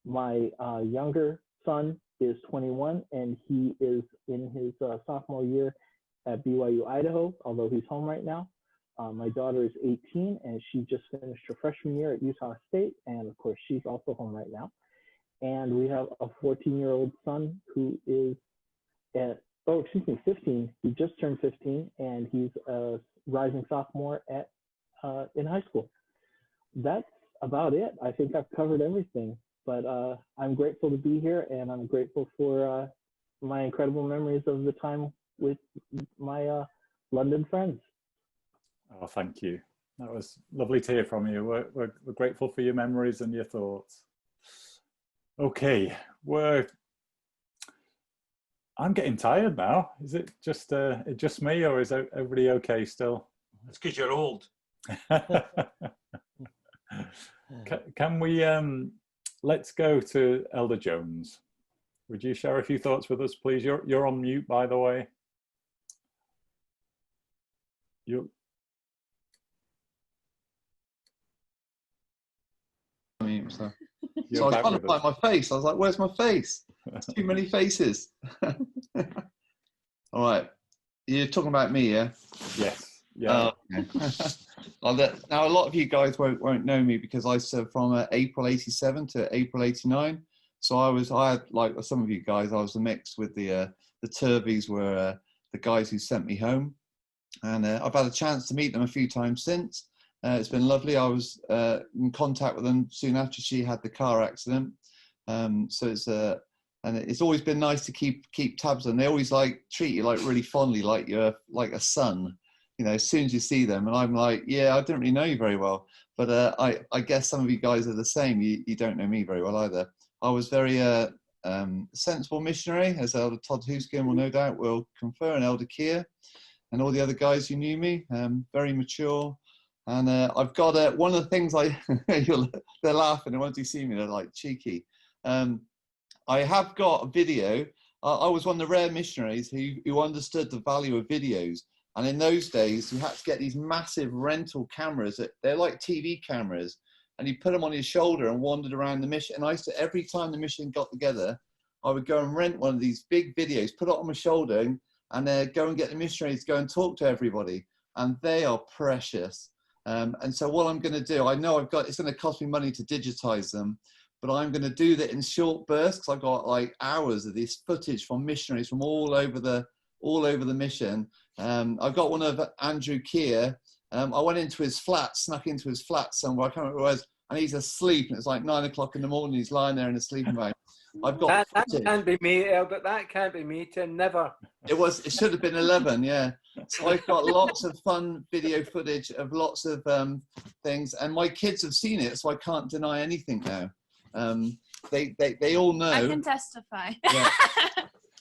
My younger son is 21, and he is in his sophomore year at BYU, Idaho, although he's home right now. My daughter is 18, and she just finished her freshman year at Utah State, and of course, she's also home right now. And we have a 14-year-old son who is 15. He just turned 15, and he's a rising sophomore in high school. That's about it. I think I've covered everything, but I'm grateful to be here, and I'm grateful for my incredible memories of the time with my London friends. Oh, thank you. That was lovely to hear from you. We're grateful for your memories and your thoughts. Okay, I'm getting tired now. Is it just me, or is everybody okay still? It's because you're old. Can we let's go to Elder Jones. Would you share a few thoughts with us, please? You're on mute, by the way. So I was trying to find my face. I was like, where's my face? There's too many faces. All right. You're talking about me, yeah? Yes. Yeah. Okay. Now, a lot of you guys won't know me because I served from April 87 to April 89. So I had, like some of you guys, I was a mix with the Turveys were the guys who sent me home. And I've had a chance to meet them a few times since. It's been lovely. I was in contact with them soon after she had the car accident. So it's always been nice to keep tabs on. They always treat you really fondly, like you're like a son, as soon as you see them. And I'm like, yeah, I don't really know you very well, but I guess some of you guys are the same. You don't know me very well either. I was very sensible missionary, as Elder Todd Hooskin will no doubt will confer, and Elder Keir and all the other guys who knew me, very mature. And I've got one of the things they're laughing, and once you see me, they're like cheeky. I have got a video. I was one of the rare missionaries who understood the value of videos. And in those days, you had to get these massive rental cameras. They're like TV cameras. And you put them on your shoulder and wandered around the mission. And I used to, every time the mission got together, I would go and rent one of these big videos, put it on my shoulder, and go and get the missionaries to go and talk to everybody. And they are precious. And so what I'm going to do, I know it's going to cost me money to digitize them, but I'm going to do that in short bursts, because I've got like hours of this footage from missionaries from all over the mission. I've got one of Andrew Keir. I went into his flat, snuck into his flat somewhere, I can't remember where it was, and he's asleep, and it's like 9 o'clock in the morning, he's lying there in a sleeping bag. I've got that can't be me, Albert. That can't be me, Tim. Never. It should have been 11, yeah. So I've got lots of fun video footage of lots of things, and my kids have seen it, so I can't deny anything now. They all know. I can testify. Yeah.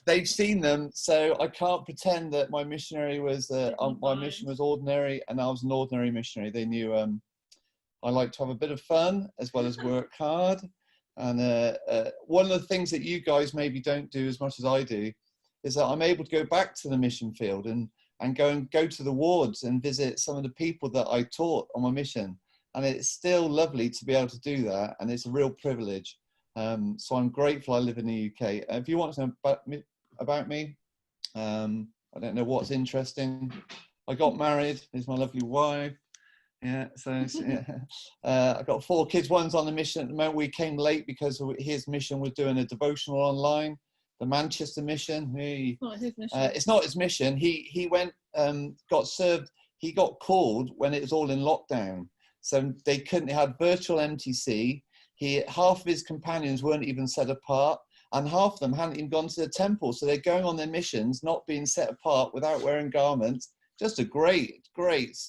They've seen them, so I can't pretend that my missionary was my mission was ordinary, and I was an ordinary missionary. They knew I like to have a bit of fun as well as work hard. And one of the things that you guys maybe don't do as much as I do is that I'm able to go back to the mission field and go to the wards and visit some of the people that I taught on my mission. and it's still lovely to be able to do that, and it's a real privilege. So I'm grateful I live in the UK. If you want to know about me, I don't know what's interesting. I got married. Here's my lovely wife. Yeah, so yeah. I got 4 kids. One's on the mission at the moment. We came late because his mission was doing a devotional online. The Manchester mission. It's not his mission. It's not his mission. He went, got served. He got called when it was all in lockdown. So they couldn't. They had virtual MTC. Half of his companions weren't even set apart, and half of them hadn't even gone to the temple. So they're going on their missions, not being set apart, without wearing garments. Just a great,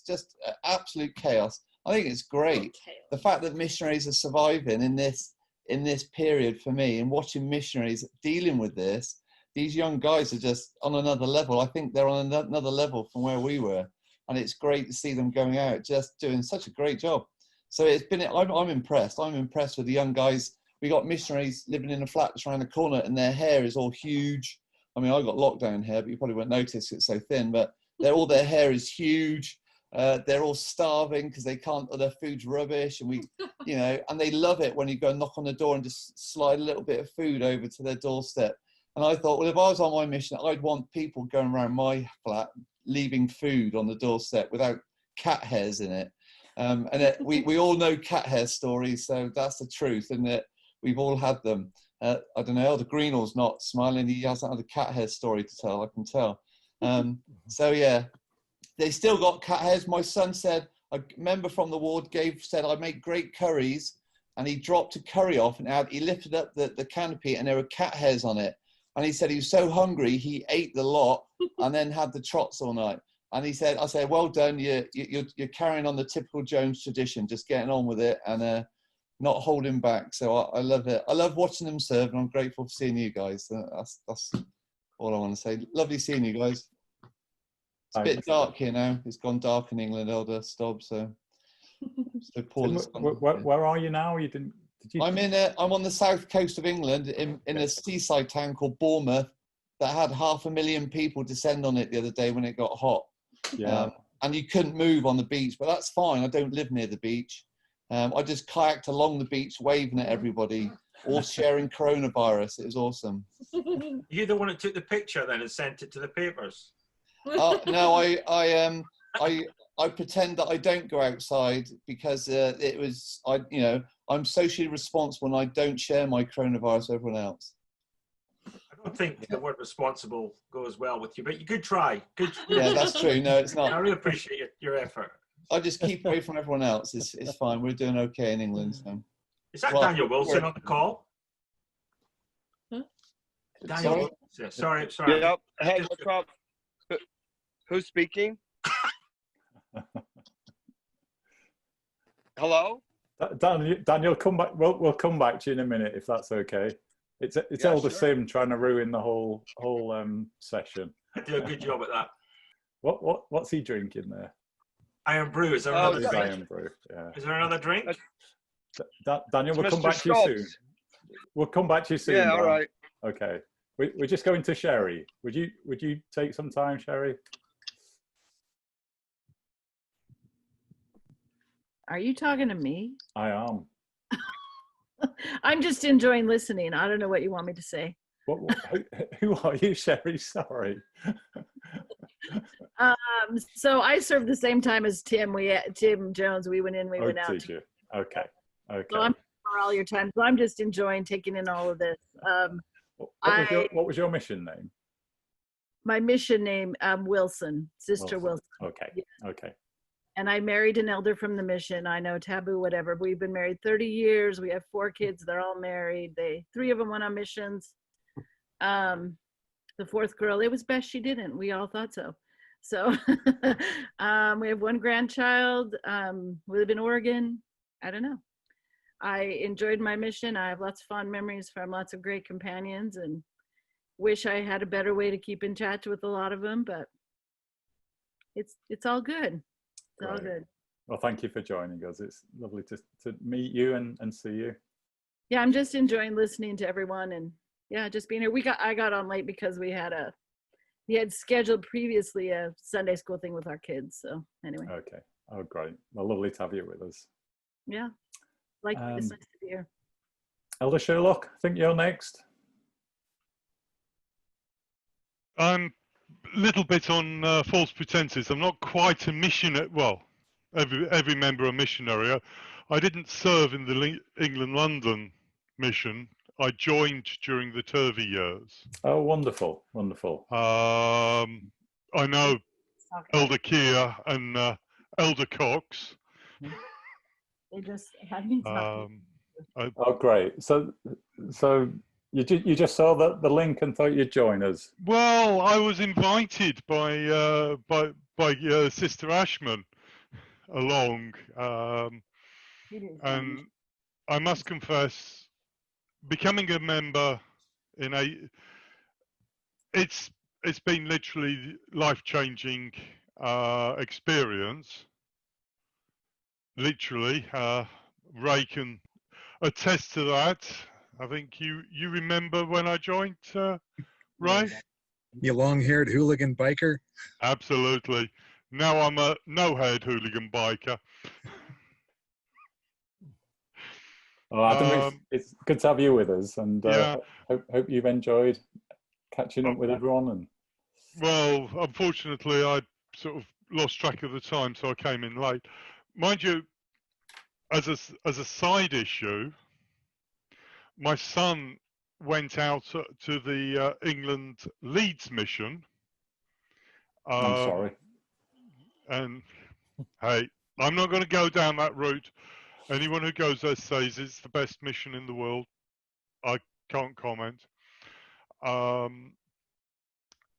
just absolute chaos. I think it's great. The fact that missionaries are surviving in this period for me, and watching missionaries dealing with this, these young guys are just on another level. I think they're on another level from where we were. And it's great to see them going out, just doing such a great job. So it's been, I'm impressed. I'm impressed with the young guys. We got missionaries living in a flat just around the corner, and their hair is all huge. I mean, I got lockdown hair, but you probably won't notice it's so thin, but all their hair is huge. They're all starving because they can't, their food's rubbish. And and they love it when you go and knock on the door and just slide a little bit of food over to their doorstep. And I thought, well, if I was on my mission, I'd want people going around my flat, leaving food on the doorstep without cat hairs in it. We all know cat hair stories, so that's the truth, and that we've all had them. I don't know, Elder Greenall's not smiling. He hasn't had a cat hair story to tell, I can tell. So yeah, they still got cat hairs. My son said, a member from the ward said, I make great curries, and he dropped a curry off, and he lifted up the canopy, and there were cat hairs on it. And he said he was so hungry, he ate the lot and then had the trots all night. And he said, I said, well done, you're carrying on the typical Jones tradition, just getting on with it and not holding back. So I love it. I love watching them serve, and I'm grateful for seeing you guys. That's all I want to say. Lovely seeing you guys. It's a bit dark here now. It's gone dark in England, Elder Stobb. So Paul. Where are you now? I'm on the south coast of England in a seaside town called Bournemouth that had 500,000 people descend on it the other day when it got hot. Yeah. And you couldn't move on the beach, but that's fine. I don't live near the beach. I just kayaked along the beach, waving at everybody, all sharing coronavirus. It was awesome. You're the one that took the picture then and sent it to the papers. No, I pretend that I don't go outside because I'm socially responsible and I don't share my coronavirus with everyone else. I don't think the word responsible goes well with you, but you could try. Yeah, that's true. No, it's not. I really appreciate your effort. I just keep away from everyone else. It's fine. We're doing okay in England. So. Is that Daniel Wilson on the call? Huh? Daniel Wilson. Sorry. Yep. Hey, what's up? Who's speaking? Hello? Daniel, come back. We'll come back to you in a minute if that's okay. It's Elder Sim trying to ruin the whole session. I do a good job at that. What's he drinking there? Iron Brew. Is there another drink? Iron Brew. Yeah. Is there another drink? Daniel, we'll come back to you soon. We'll come back to you soon. Yeah, all right. Okay. We're just going to Sherry. Would you take some time, Sherry? Are you talking to me? I am. I'm just enjoying listening. I don't know what you want me to say. Who are you, Sherry? Sorry. So I served the same time as Tim. Tim Jones. We went in. We went out. Did you? Okay. So I'm for all your time. So I'm just enjoying taking in all of this. What was your mission name? My mission name, Wilson, Sister Wilson. Okay. Yeah. Okay. And I married an elder from the mission. I know, taboo, whatever. We've been married 30 years. We have 4 kids. They're all married. 3 of them went on missions. The 4th girl, it was best she didn't. We all thought so. So we have 1 grandchild. We live in Oregon. I don't know. I enjoyed my mission. I have lots of fond memories from lots of great companions, and wish I had a better way to keep in touch with a lot of them, but it's all good. It's all good. Well, thank you for joining us. It's lovely to meet you and see you. Yeah, I'm just enjoying listening to everyone, and yeah, just being here. I got on late because we had scheduled previously a Sunday school thing with our kids. So anyway. Okay. Oh, great. Well, lovely to have you with us. Yeah, like it's nice to be here. Elder Sherlock, I think you're next. I'm a little bit on false pretenses. I'm not quite a missionary. Well, every member a missionary. I didn't serve in the England-London mission. I joined during the Turvey years. Oh, wonderful, wonderful. I know Elder Keir and Elder Cox. They just had me Oh, great. So you just saw the link and thought you'd join us. Well, I was invited by Sister Ashman along, and I must confess, becoming a member it's been literally life-changing experience. Literally, Ray can attest to that. I think you remember when I joined, Ray? You long-haired hooligan biker? Absolutely. Now I'm a no-haired hooligan biker. Oh, Adam, it's good to have you with us, and hope you've enjoyed catching up with everyone. And well, unfortunately, I sort of lost track of the time, so I came in late. Mind you, as a side issue, my son went out to the England Leeds mission. I'm sorry. And hey, I'm not going to go down that route. Anyone who goes there says it's the best mission in the world. I can't comment.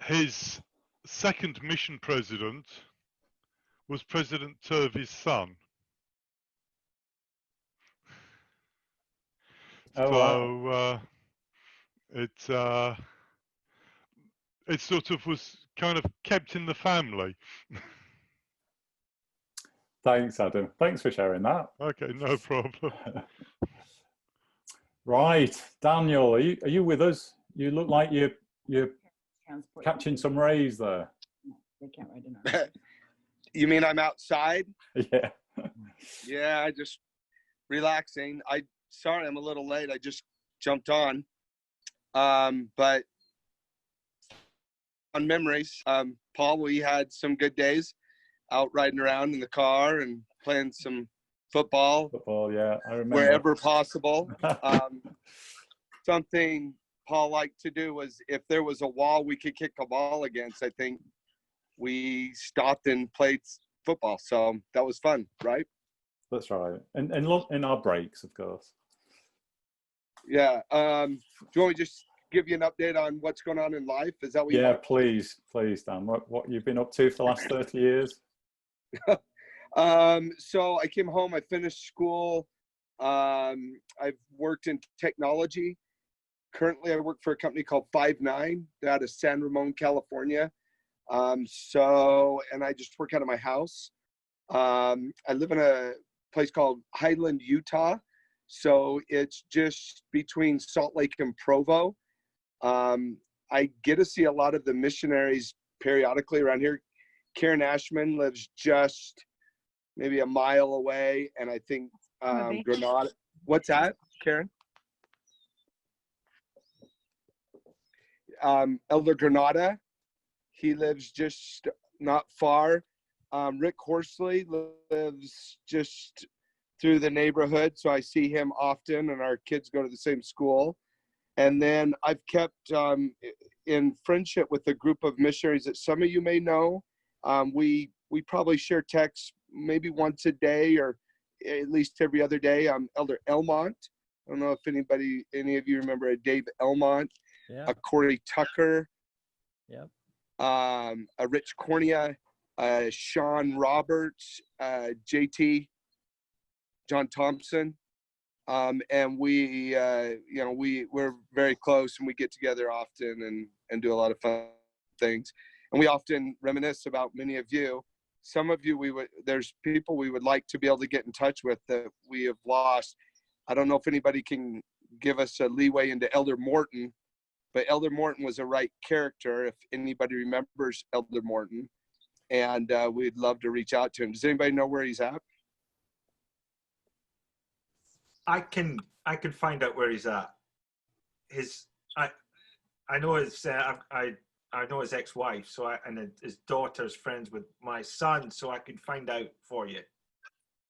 His second mission president was President Turvey's son. Oh, so wow. It sort of was kind of kept in the family. Thanks, Adam. Thanks for sharing that. Okay, no problem. Right, Daniel, are you with us? You look like you're catching some rays there. They can't write it. You mean I'm outside? Yeah. Yeah, I just relaxing. Sorry I'm a little late. I just jumped on. But on memories, Paul, we had some good days out riding around in the car and playing some football. Football, yeah, I remember. Wherever possible. Something Paul liked to do was if there was a wall we could kick a ball against, I think we stopped and played football. So that was fun, right? That's right. And in our breaks, of course. Yeah. Do you want me to just give you an update on what's going on in life? Is that what you want? Please, Dan. What you've been up to for the last 30 years? So I came home, I finished school. I've worked in technology. Currently, I work for a company called 5-9 out of San Ramon, California. And I just work out of my house. I live in a place called Highland, Utah. So it's just between Salt Lake and Provo. I get to see a lot of the missionaries periodically around here. Karen Ashman lives just maybe a mile away, and I think Granada. What's that, Karen? Elder Granada, he lives just not far. Rick Horsley lives just through the neighborhood, so I see him often, and our kids go to the same school. And then I've kept in friendship with a group of missionaries that some of you may know. We probably share texts maybe once a day or at least every other day. Elder Elmont. I don't know if any of you remember a Dave Elmont, a Corey Tucker, a Rich Cornea, Sean Roberts, JT, John Thompson. And we're very close, and we get together often and do a lot of fun things. And we often reminisce about many of you. Some of you, there's people we would like to be able to get in touch with that we have lost. I don't know if anybody can give us a leeway into Elder Morton, but Elder Morton was a right character, if anybody remembers Elder Morton. And we'd love to reach out to him. Does anybody know where he's at? I can find out where he's at. I know his I know his ex-wife, so and his daughter's friends with my son, so I can find out for you.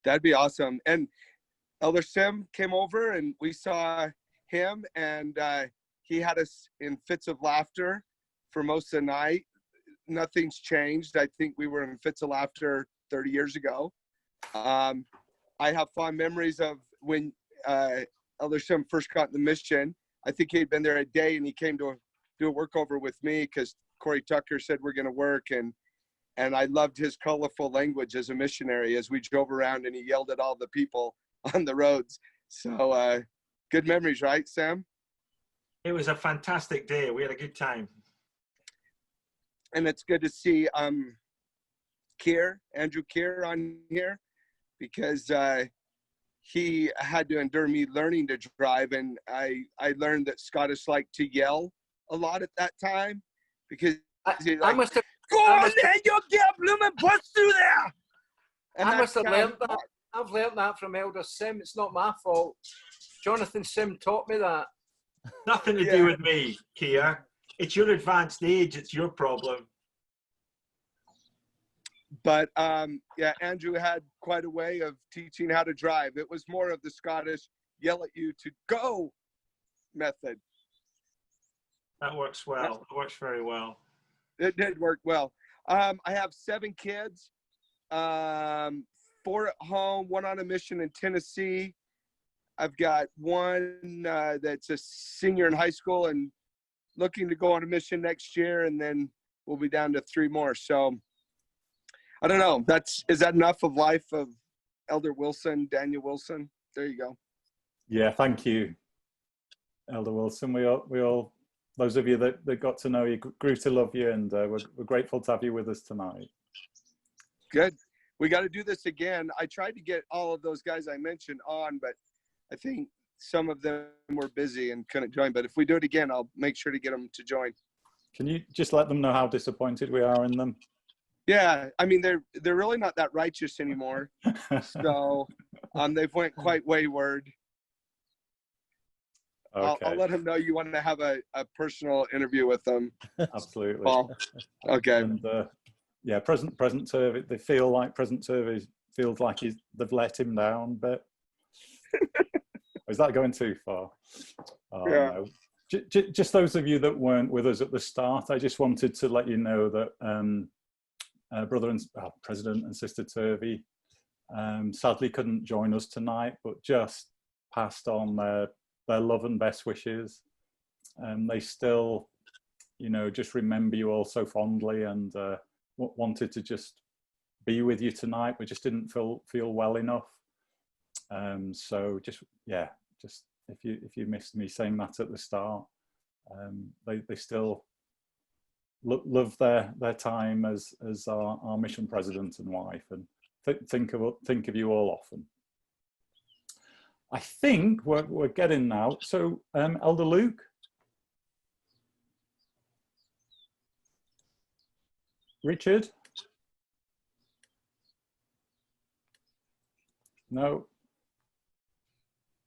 That'd be awesome. And Elder Sim came over and we saw him, and he had us in fits of laughter for most of the night. Nothing's changed. I think we were in fits of laughter 30 years ago. I have fond memories of when Elder Sim first got in the mission. I think he'd been there a day, and he came to do a workover with me because Corey Tucker said we're going to work, and I loved his colorful language as a missionary as we drove around, and he yelled at all the people on the roads. So good memories, right, Sam? It was a fantastic day. We had a good time. And it's good to see Andrew Keir on here, because he had to endure me learning to drive, and I learned that Scottish like to yell a lot at that time, because he's like, go on there, you'll get a blooming bus through there. And I must have learned that. I've learned that from Elder Sim. It's not my fault. Jonathan Sim taught me that. Nothing to do with me, Keir. It's your advanced age. It's your problem. But yeah, Andrew had quite a way of teaching how to drive. It was more of the Scottish yell at you to go method. That works well. It works very well. It did work well. I have 7 kids, 4 at home, 1 on a mission in Tennessee. I've got 1 that's a senior in high school and looking to go on a mission next year, and then we'll be down to 3 more. So I don't know. Is that enough of life of Elder Wilson, Daniel Wilson? There you go. Yeah, thank you, Elder Wilson. We all those of you that got to know you grew to love you, and we're grateful to have you with us tonight. Good. We got to do this again. I tried to get all of those guys I mentioned on, but I think some of them were busy and couldn't join. But if we do it again, I'll make sure to get them to join. Can you just let them know how disappointed we are in them? Yeah, I mean, they're really not that righteous anymore. So they've went quite wayward. Okay. I'll let them know you want to have a personal interview with them. Absolutely. Paul. Okay. And yeah, present service. They feel like present service feels like they've let him down, but is that going too far? Oh, yeah. No. Just those of you that weren't with us at the start, I just wanted to let you know that President and Sister Turvey sadly couldn't join us tonight, but just passed on their love and best wishes. And they still, just remember you all so fondly, and wanted to just be with you tonight, but just didn't feel well enough. So just if you missed me saying that at the start, they still love their time as our mission president and wife, and think of you all often. I think we're getting now. So Elder Luke, Richard, no,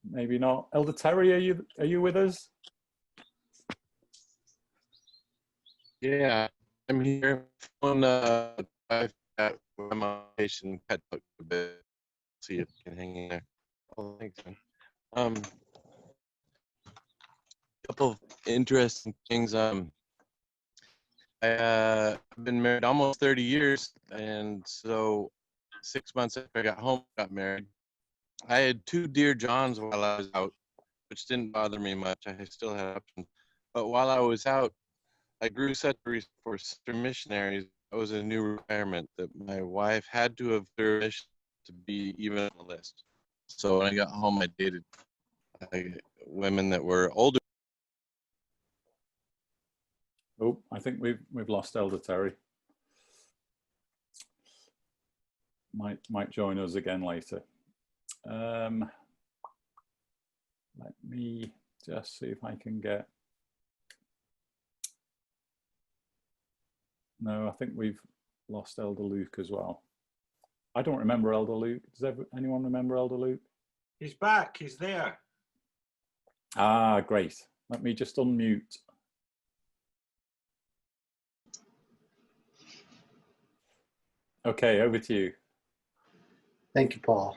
maybe not. Elder Terry, are you with us? Yeah, I'm here on I've got my patient pet book a bit. See if I can hang in there. Oh, thanks, man. Couple of interesting things. I've been married almost 30 years, and so 6 months after I got home, got married. I had 2 dear Johns while I was out, which didn't bother me much. I still had options. But while I was out, I grew such a respect for sister missionaries. That was a new requirement that my wife had to have served to be even on the list. So when I got home, I dated women that were older. Oh, I think we've lost Elder Terry. Might join us again later. Let me just see if I can get. No, I think we've lost Elder Luke as well. I don't remember Elder Luke. Does anyone remember Elder Luke? He's back. He's there. Ah, great. Let me just unmute. Okay, over to you. Thank you, Paul.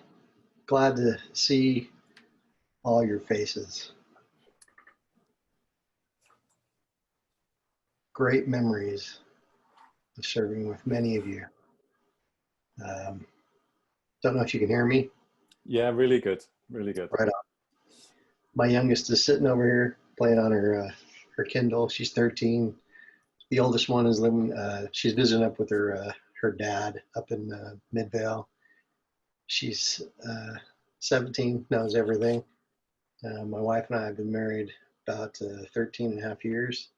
Glad to see all your faces. Great memories of serving with many of you. Don't know if you can hear me. Yeah, really good. Really good. Right on. My youngest is sitting over here playing on her Kindle. She's 13. The oldest one is living. She's visiting up with her dad up in Midvale. She's 17, knows everything. My wife and I have been married about 13 and a half years.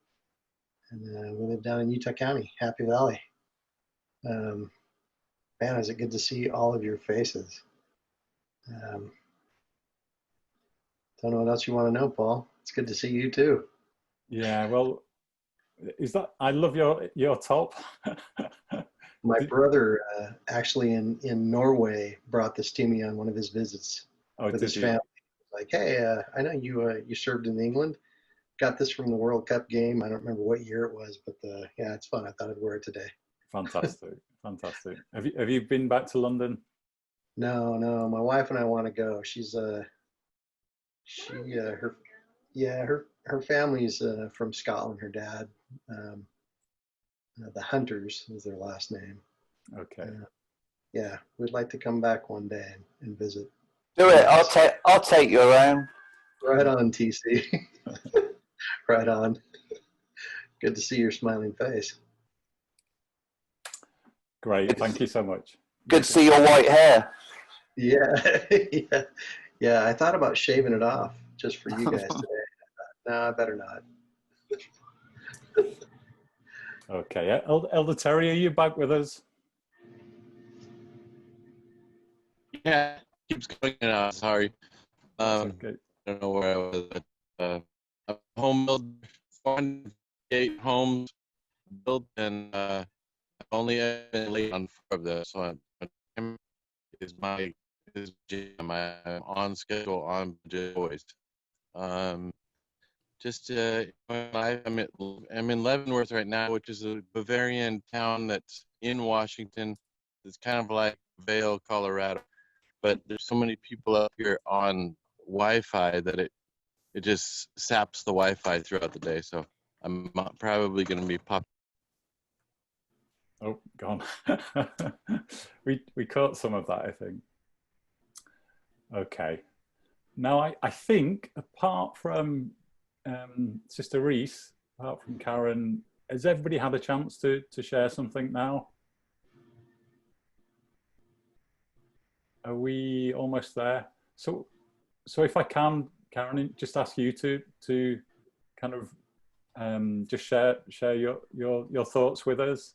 And we live down in Utah County, Happy Valley. Man, is it good to see all of your faces. Don't know what else you want to know, Paul. It's good to see you too. Yeah, well, is that, I love your top. My brother actually in Norway brought this to me on one of his visits with his family. Like, hey, I know you served in England. Got this from the World Cup game. I don't remember what year it was, but yeah, it's fun. I thought I'd wear it today. Fantastic, fantastic. Have you been back to London? No. My wife and I want to go. Her family's from Scotland. Her dad, the Hunters is their last name. Okay. Yeah, we'd like to come back one day and visit. Do it. I'll take you around. Right on, TC. Right on. Good to see your smiling face. Great. Thank you so much. Good to see your white hair. Yeah. Yeah. I thought about shaving it off just for you guys today. No, I better not. Okay. Elder Terry, are you back with us? Yeah, keeps going in and out. Sorry. Okay. I don't know where I was. But, home build, 408 homes built, and I've only been late on 4 of those. So I'm on schedule, on budget always. I'm in Leavenworth right now, which is a Bavarian town that's in Washington. It's kind of like Vail, Colorado, but there's so many people up here on Wi-Fi that it just saps the Wi-Fi throughout the day. So I'm probably going to be Oh, gone. we caught some of that, I think. Okay. Now, I think apart from Sister Reese, apart from Karen, has everybody had a chance to share something now? Are we almost there? So if I can, Karen, just ask you to kind of just share your thoughts with us.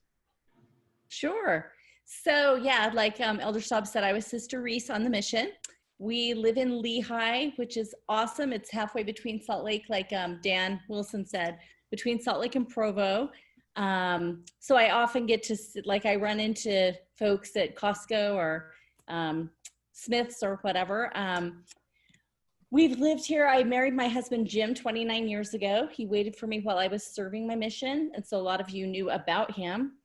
Sure. So yeah, like Elder Staub said, I was Sister Reese on the mission. We live in Lehigh, which is awesome. It's halfway between Salt Lake, like Dan Wilson said, between Salt Lake and Provo. So I often get to, like, I run into folks at Costco or Smith's or whatever. We've lived here. I married my husband, Jim, 29 years ago. He waited for me while I was serving my mission. And so a lot of you knew about him.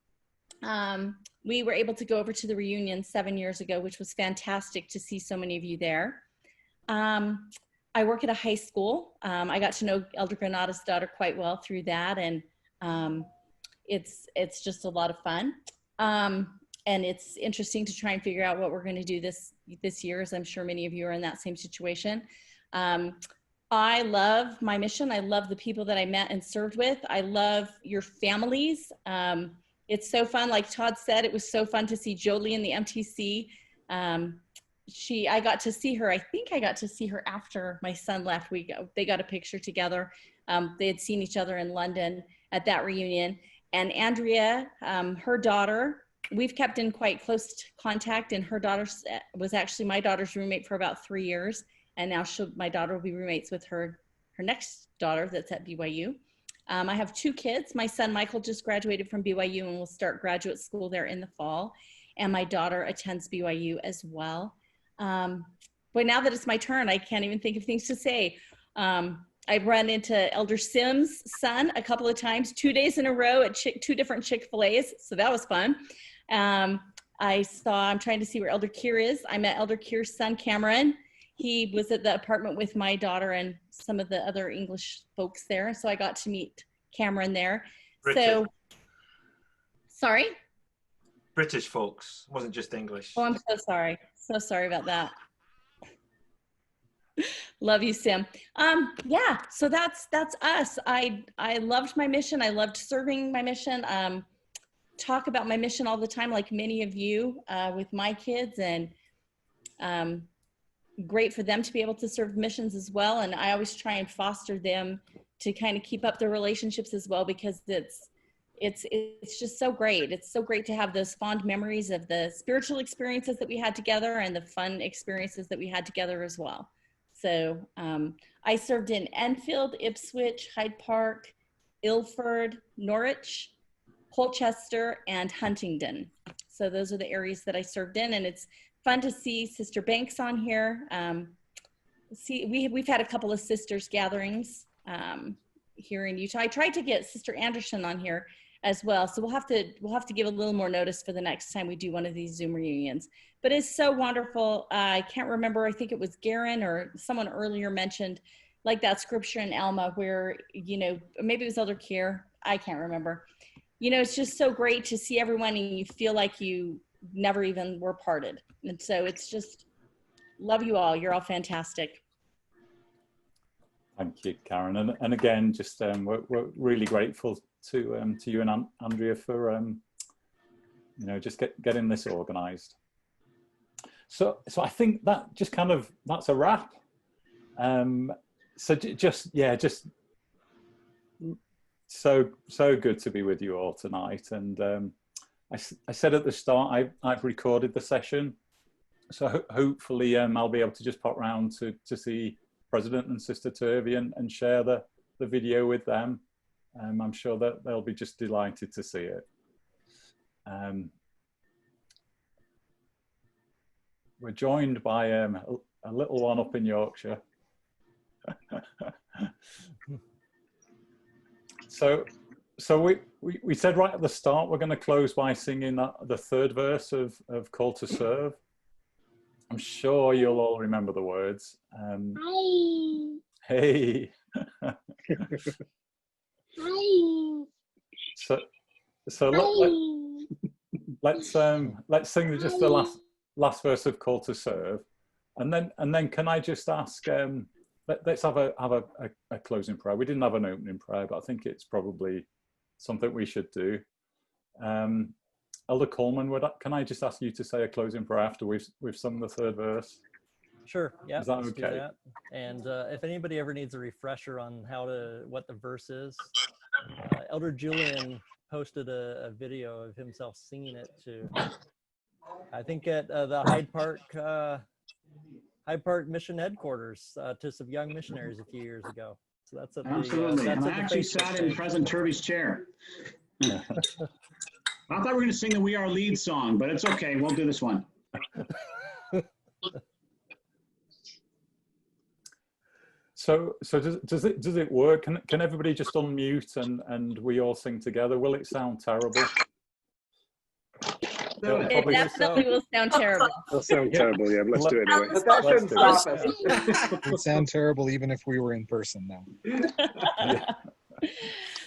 We were able to go over to the reunion 7 years ago, which was fantastic to see so many of you there. I work at a high school. I got to know Elder Granada's daughter quite well through that. And it's just a lot of fun. And it's interesting to try and figure out what we're going to do this year, as I'm sure many of you are in that same situation. I love my mission. I love the people that I met and served with. I love your families. It's so fun. Like Todd said, it was so fun to see Jolie in the MTC. I got to see her. I think I got to see her after my son left. They got a picture together. They had seen each other in London at that reunion. And Andrea, her daughter, we've kept in quite close contact, and her daughter was actually my daughter's roommate for about 3 years. And now my daughter will be roommates with her next daughter that's at BYU. I have 2 kids. My son, Michael, just graduated from BYU and will start graduate school there in the fall. And my daughter attends BYU as well. But boy, now that it's my turn, I can't even think of things to say. I've run into Elder Sims' son a couple of times, 2 days in a row at two different Chick-fil-A's. So that was fun. I'm trying to see where Elder Kier is. I met Elder Kier's son, Cameron. He was at the apartment with my daughter and some of the other English folks there. So I got to meet Cameron there. British. So, sorry? British folks, wasn't just English. Oh, I'm so sorry. So sorry about that. Love you, Sim. Yeah, so that's us. I loved my mission. I loved serving my mission. Talk about my mission all the time, like many of you with my kids, and great for them to be able to serve missions as well. And I always try and foster them to kind of keep up their relationships as well, because it's just so great. It's so great to have those fond memories of the spiritual experiences that we had together and the fun experiences that we had together as well. So I served in Enfield, Ipswich, Hyde Park, Ilford, Norwich, Colchester, and Huntingdon. So those are the areas that I served in, and it's fun to see Sister Banks on here. We've had a couple of sisters gatherings here in Utah. I tried to get Sister Anderson on here as well, so we'll have to give a little more notice for the next time we do one of these Zoom reunions. But it's so wonderful. I can't remember, I think it was Garen or someone earlier mentioned like that scripture in Alma where, you know, maybe it was Elder Kier, I can't remember. You know, it's just so great to see everyone and you feel like you never even were parted. And so it's just, love you all. You're all fantastic. Thank you, Karen. And again, just we're really grateful to you and Andrea for you know, just getting this organised. So I think that just kind of, that's a wrap. So just so good to be with you all tonight. And I said at the start, I've recorded the session, so hopefully I'll be able to just pop round to see President and Sister Turvey and share the video with them. I'm sure that they'll be just delighted to see it. We're joined by a little one up in Yorkshire. So we said right at the start, we're going to close by singing the third verse of Call to Serve. I'm sure you'll all remember the words. Hi. Hey. Hi. So let's sing just the last verse of Call to Serve, and then can I just ask, let's have a closing prayer. We didn't have an opening prayer, but I think it's probably something we should do. Elder Coleman, can I just ask you to say a closing prayer after we've sung the third verse? Sure. Yeah. Is that let's okay? do that. And if anybody ever needs a refresher on what the verse is, Elder Julian posted a video of himself singing it to, I think at the Hyde Park Mission Headquarters to some young missionaries a few years ago. So that's absolutely. And I actually sat in President Turvey's chair. I thought we were going to sing the "We Are Lead" song, but it's okay. We'll do this one. So does it work? Can everybody just unmute and we all sing together? Will it sound terrible? It definitely will sound terrible. It'll sound terrible, yeah, but let's do it anyway. But that shouldn't stop us. It would sound terrible even if we were in person now. Yeah.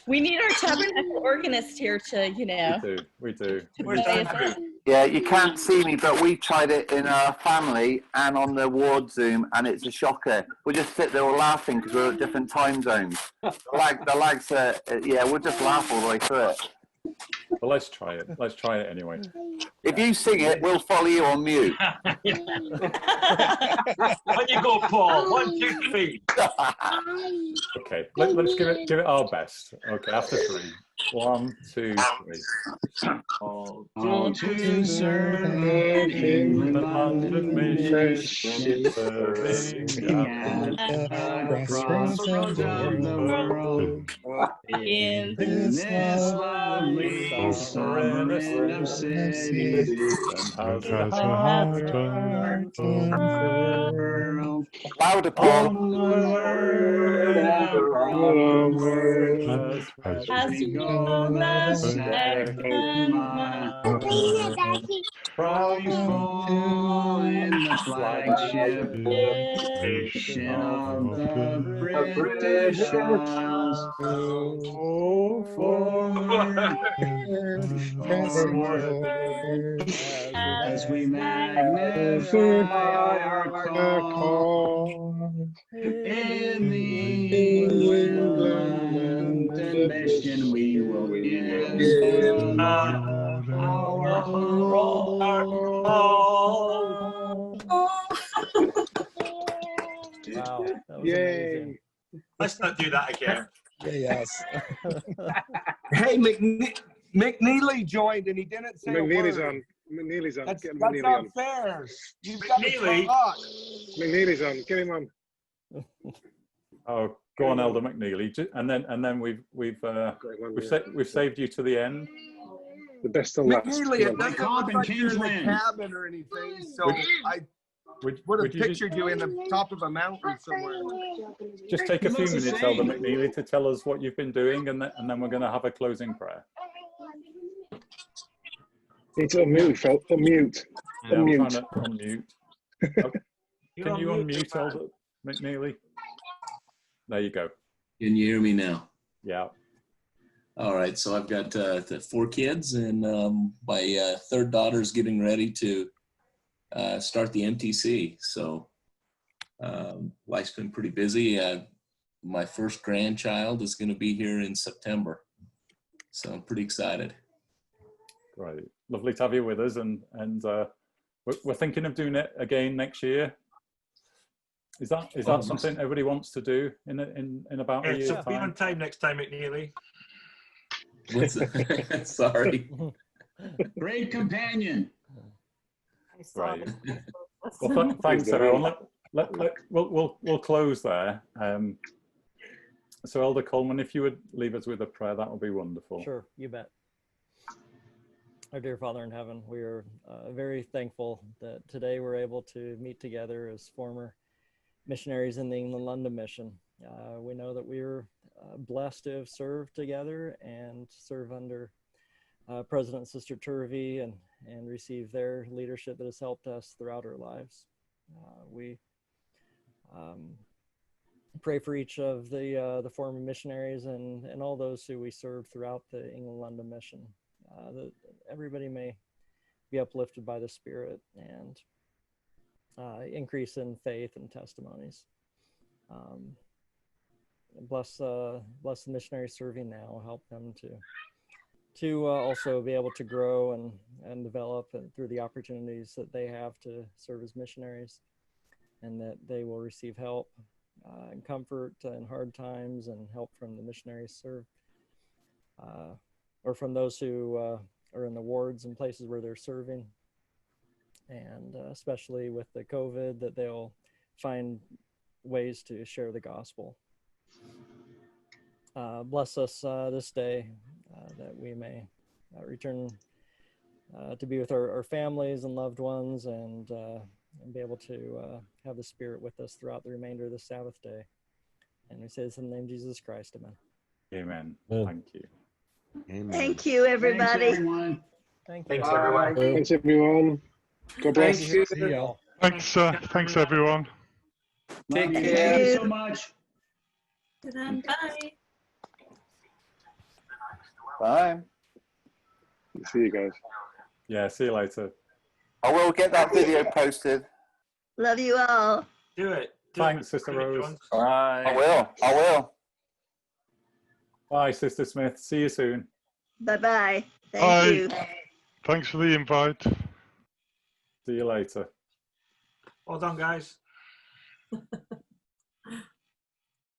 We need our tabernacle organist here to, you know. We do. Yeah, you can't see me, but we tried it in our family and on the ward Zoom, and it's a shocker. We just sit there all laughing because we're at different time zones. The lags are, yeah, we'll just laugh all the way through it. Well, let's try it. Let's try it anyway. If you sing it, we'll follow you on mute. On you go, Paul. 1, 2, 3. Okay, let's give it our best. Okay, after 3. 1, 2, 3. All to serve in the land of mission, serving at the crossroads of the world. In this lovely sovereign of cities, and has the has the heart heart of of world. Louder, On Paul. the word after all word, As we we go go the the second second mile. mile. Proudly full in the flagship nation of the British Isles. Go Forward, forward, as we magnify our call in the England and mission we will give the Lord our all. Wow, that was Yay. amazing. Let's not do that again. Yes. Hey, McNeely joined and he didn't say McNeely's a word. on. McNeely's on. That's Get not McNeely on. fair. You've got to McNeely. talk. McNeely's on. Get him on. Oh, go on, Elder McNeely, and then we've saved you to the end. The best till last. McNeely, it My doesn't comp look in like you're in the Kingsland. cabin or anything, so I would have pictured you in the top of a mountain somewhere. Just take a He few looks the minutes, Elder same. McNeely, to tell us what you've been doing, and then we're going to have a closing prayer. Need to unmute, felt. Unmute. Yeah, I'm trying Unmute. to unmute. Oh, can you unmute, Elder McNeely? There you go. Can you hear me now? Yeah. All right. So I've got 4 kids, and my third daughter's getting ready to start the MTC. So life's been pretty busy. My first grandchild is going to be here in September. So I'm pretty excited. Great. Lovely to have you with us. And we're thinking of doing it again next year. Is that something everybody wants to do in about a year's So be time? on time next time, McNeely. What's that? Sorry. Great companion. Right. Well, thanks everyone. We'll close there. So Elder Coleman, if you would leave us with a prayer, that would be wonderful. Sure, you bet. Our dear Father in heaven, we are very thankful that today we're able to meet together as former missionaries in the England-London mission. We know that we are blessed to have served together and serve under President and Sister Turvey and receive their leadership that has helped us throughout our lives. We pray for each of the former missionaries and all those who we serve throughout the England-London mission. That everybody may be uplifted by the Spirit and increase in faith and testimonies. Bless the missionaries serving now. Help them to also be able to grow and develop through the opportunities that they have to serve as missionaries, and that they will receive help and comfort in hard times and help from the missionaries served, or from those who are in the wards and places where they're serving. And especially with the COVID, that they'll find ways to share the gospel. Bless us this day, that we may return to be with our families and loved ones, and be able to have the Spirit with us throughout the remainder of the Sabbath day. And we say this in the name of Jesus Christ, amen. Amen. Thank you. Amen. Thank you, everybody. Thanks, everyone. Thank you. Thanks, everyone. Thanks, everyone. God bless. Thanks, thanks everyone. Love you. care. Thank you so much. Bye. Bye. See you guys. Yeah, see you later. I will get that video posted. Love you all. Do it. Thanks, Sister Rose. I will. Bye, Sister Smith. See you soon. Bye-bye. Thank Bye. you. Thanks for the invite. See you later. Well done, guys.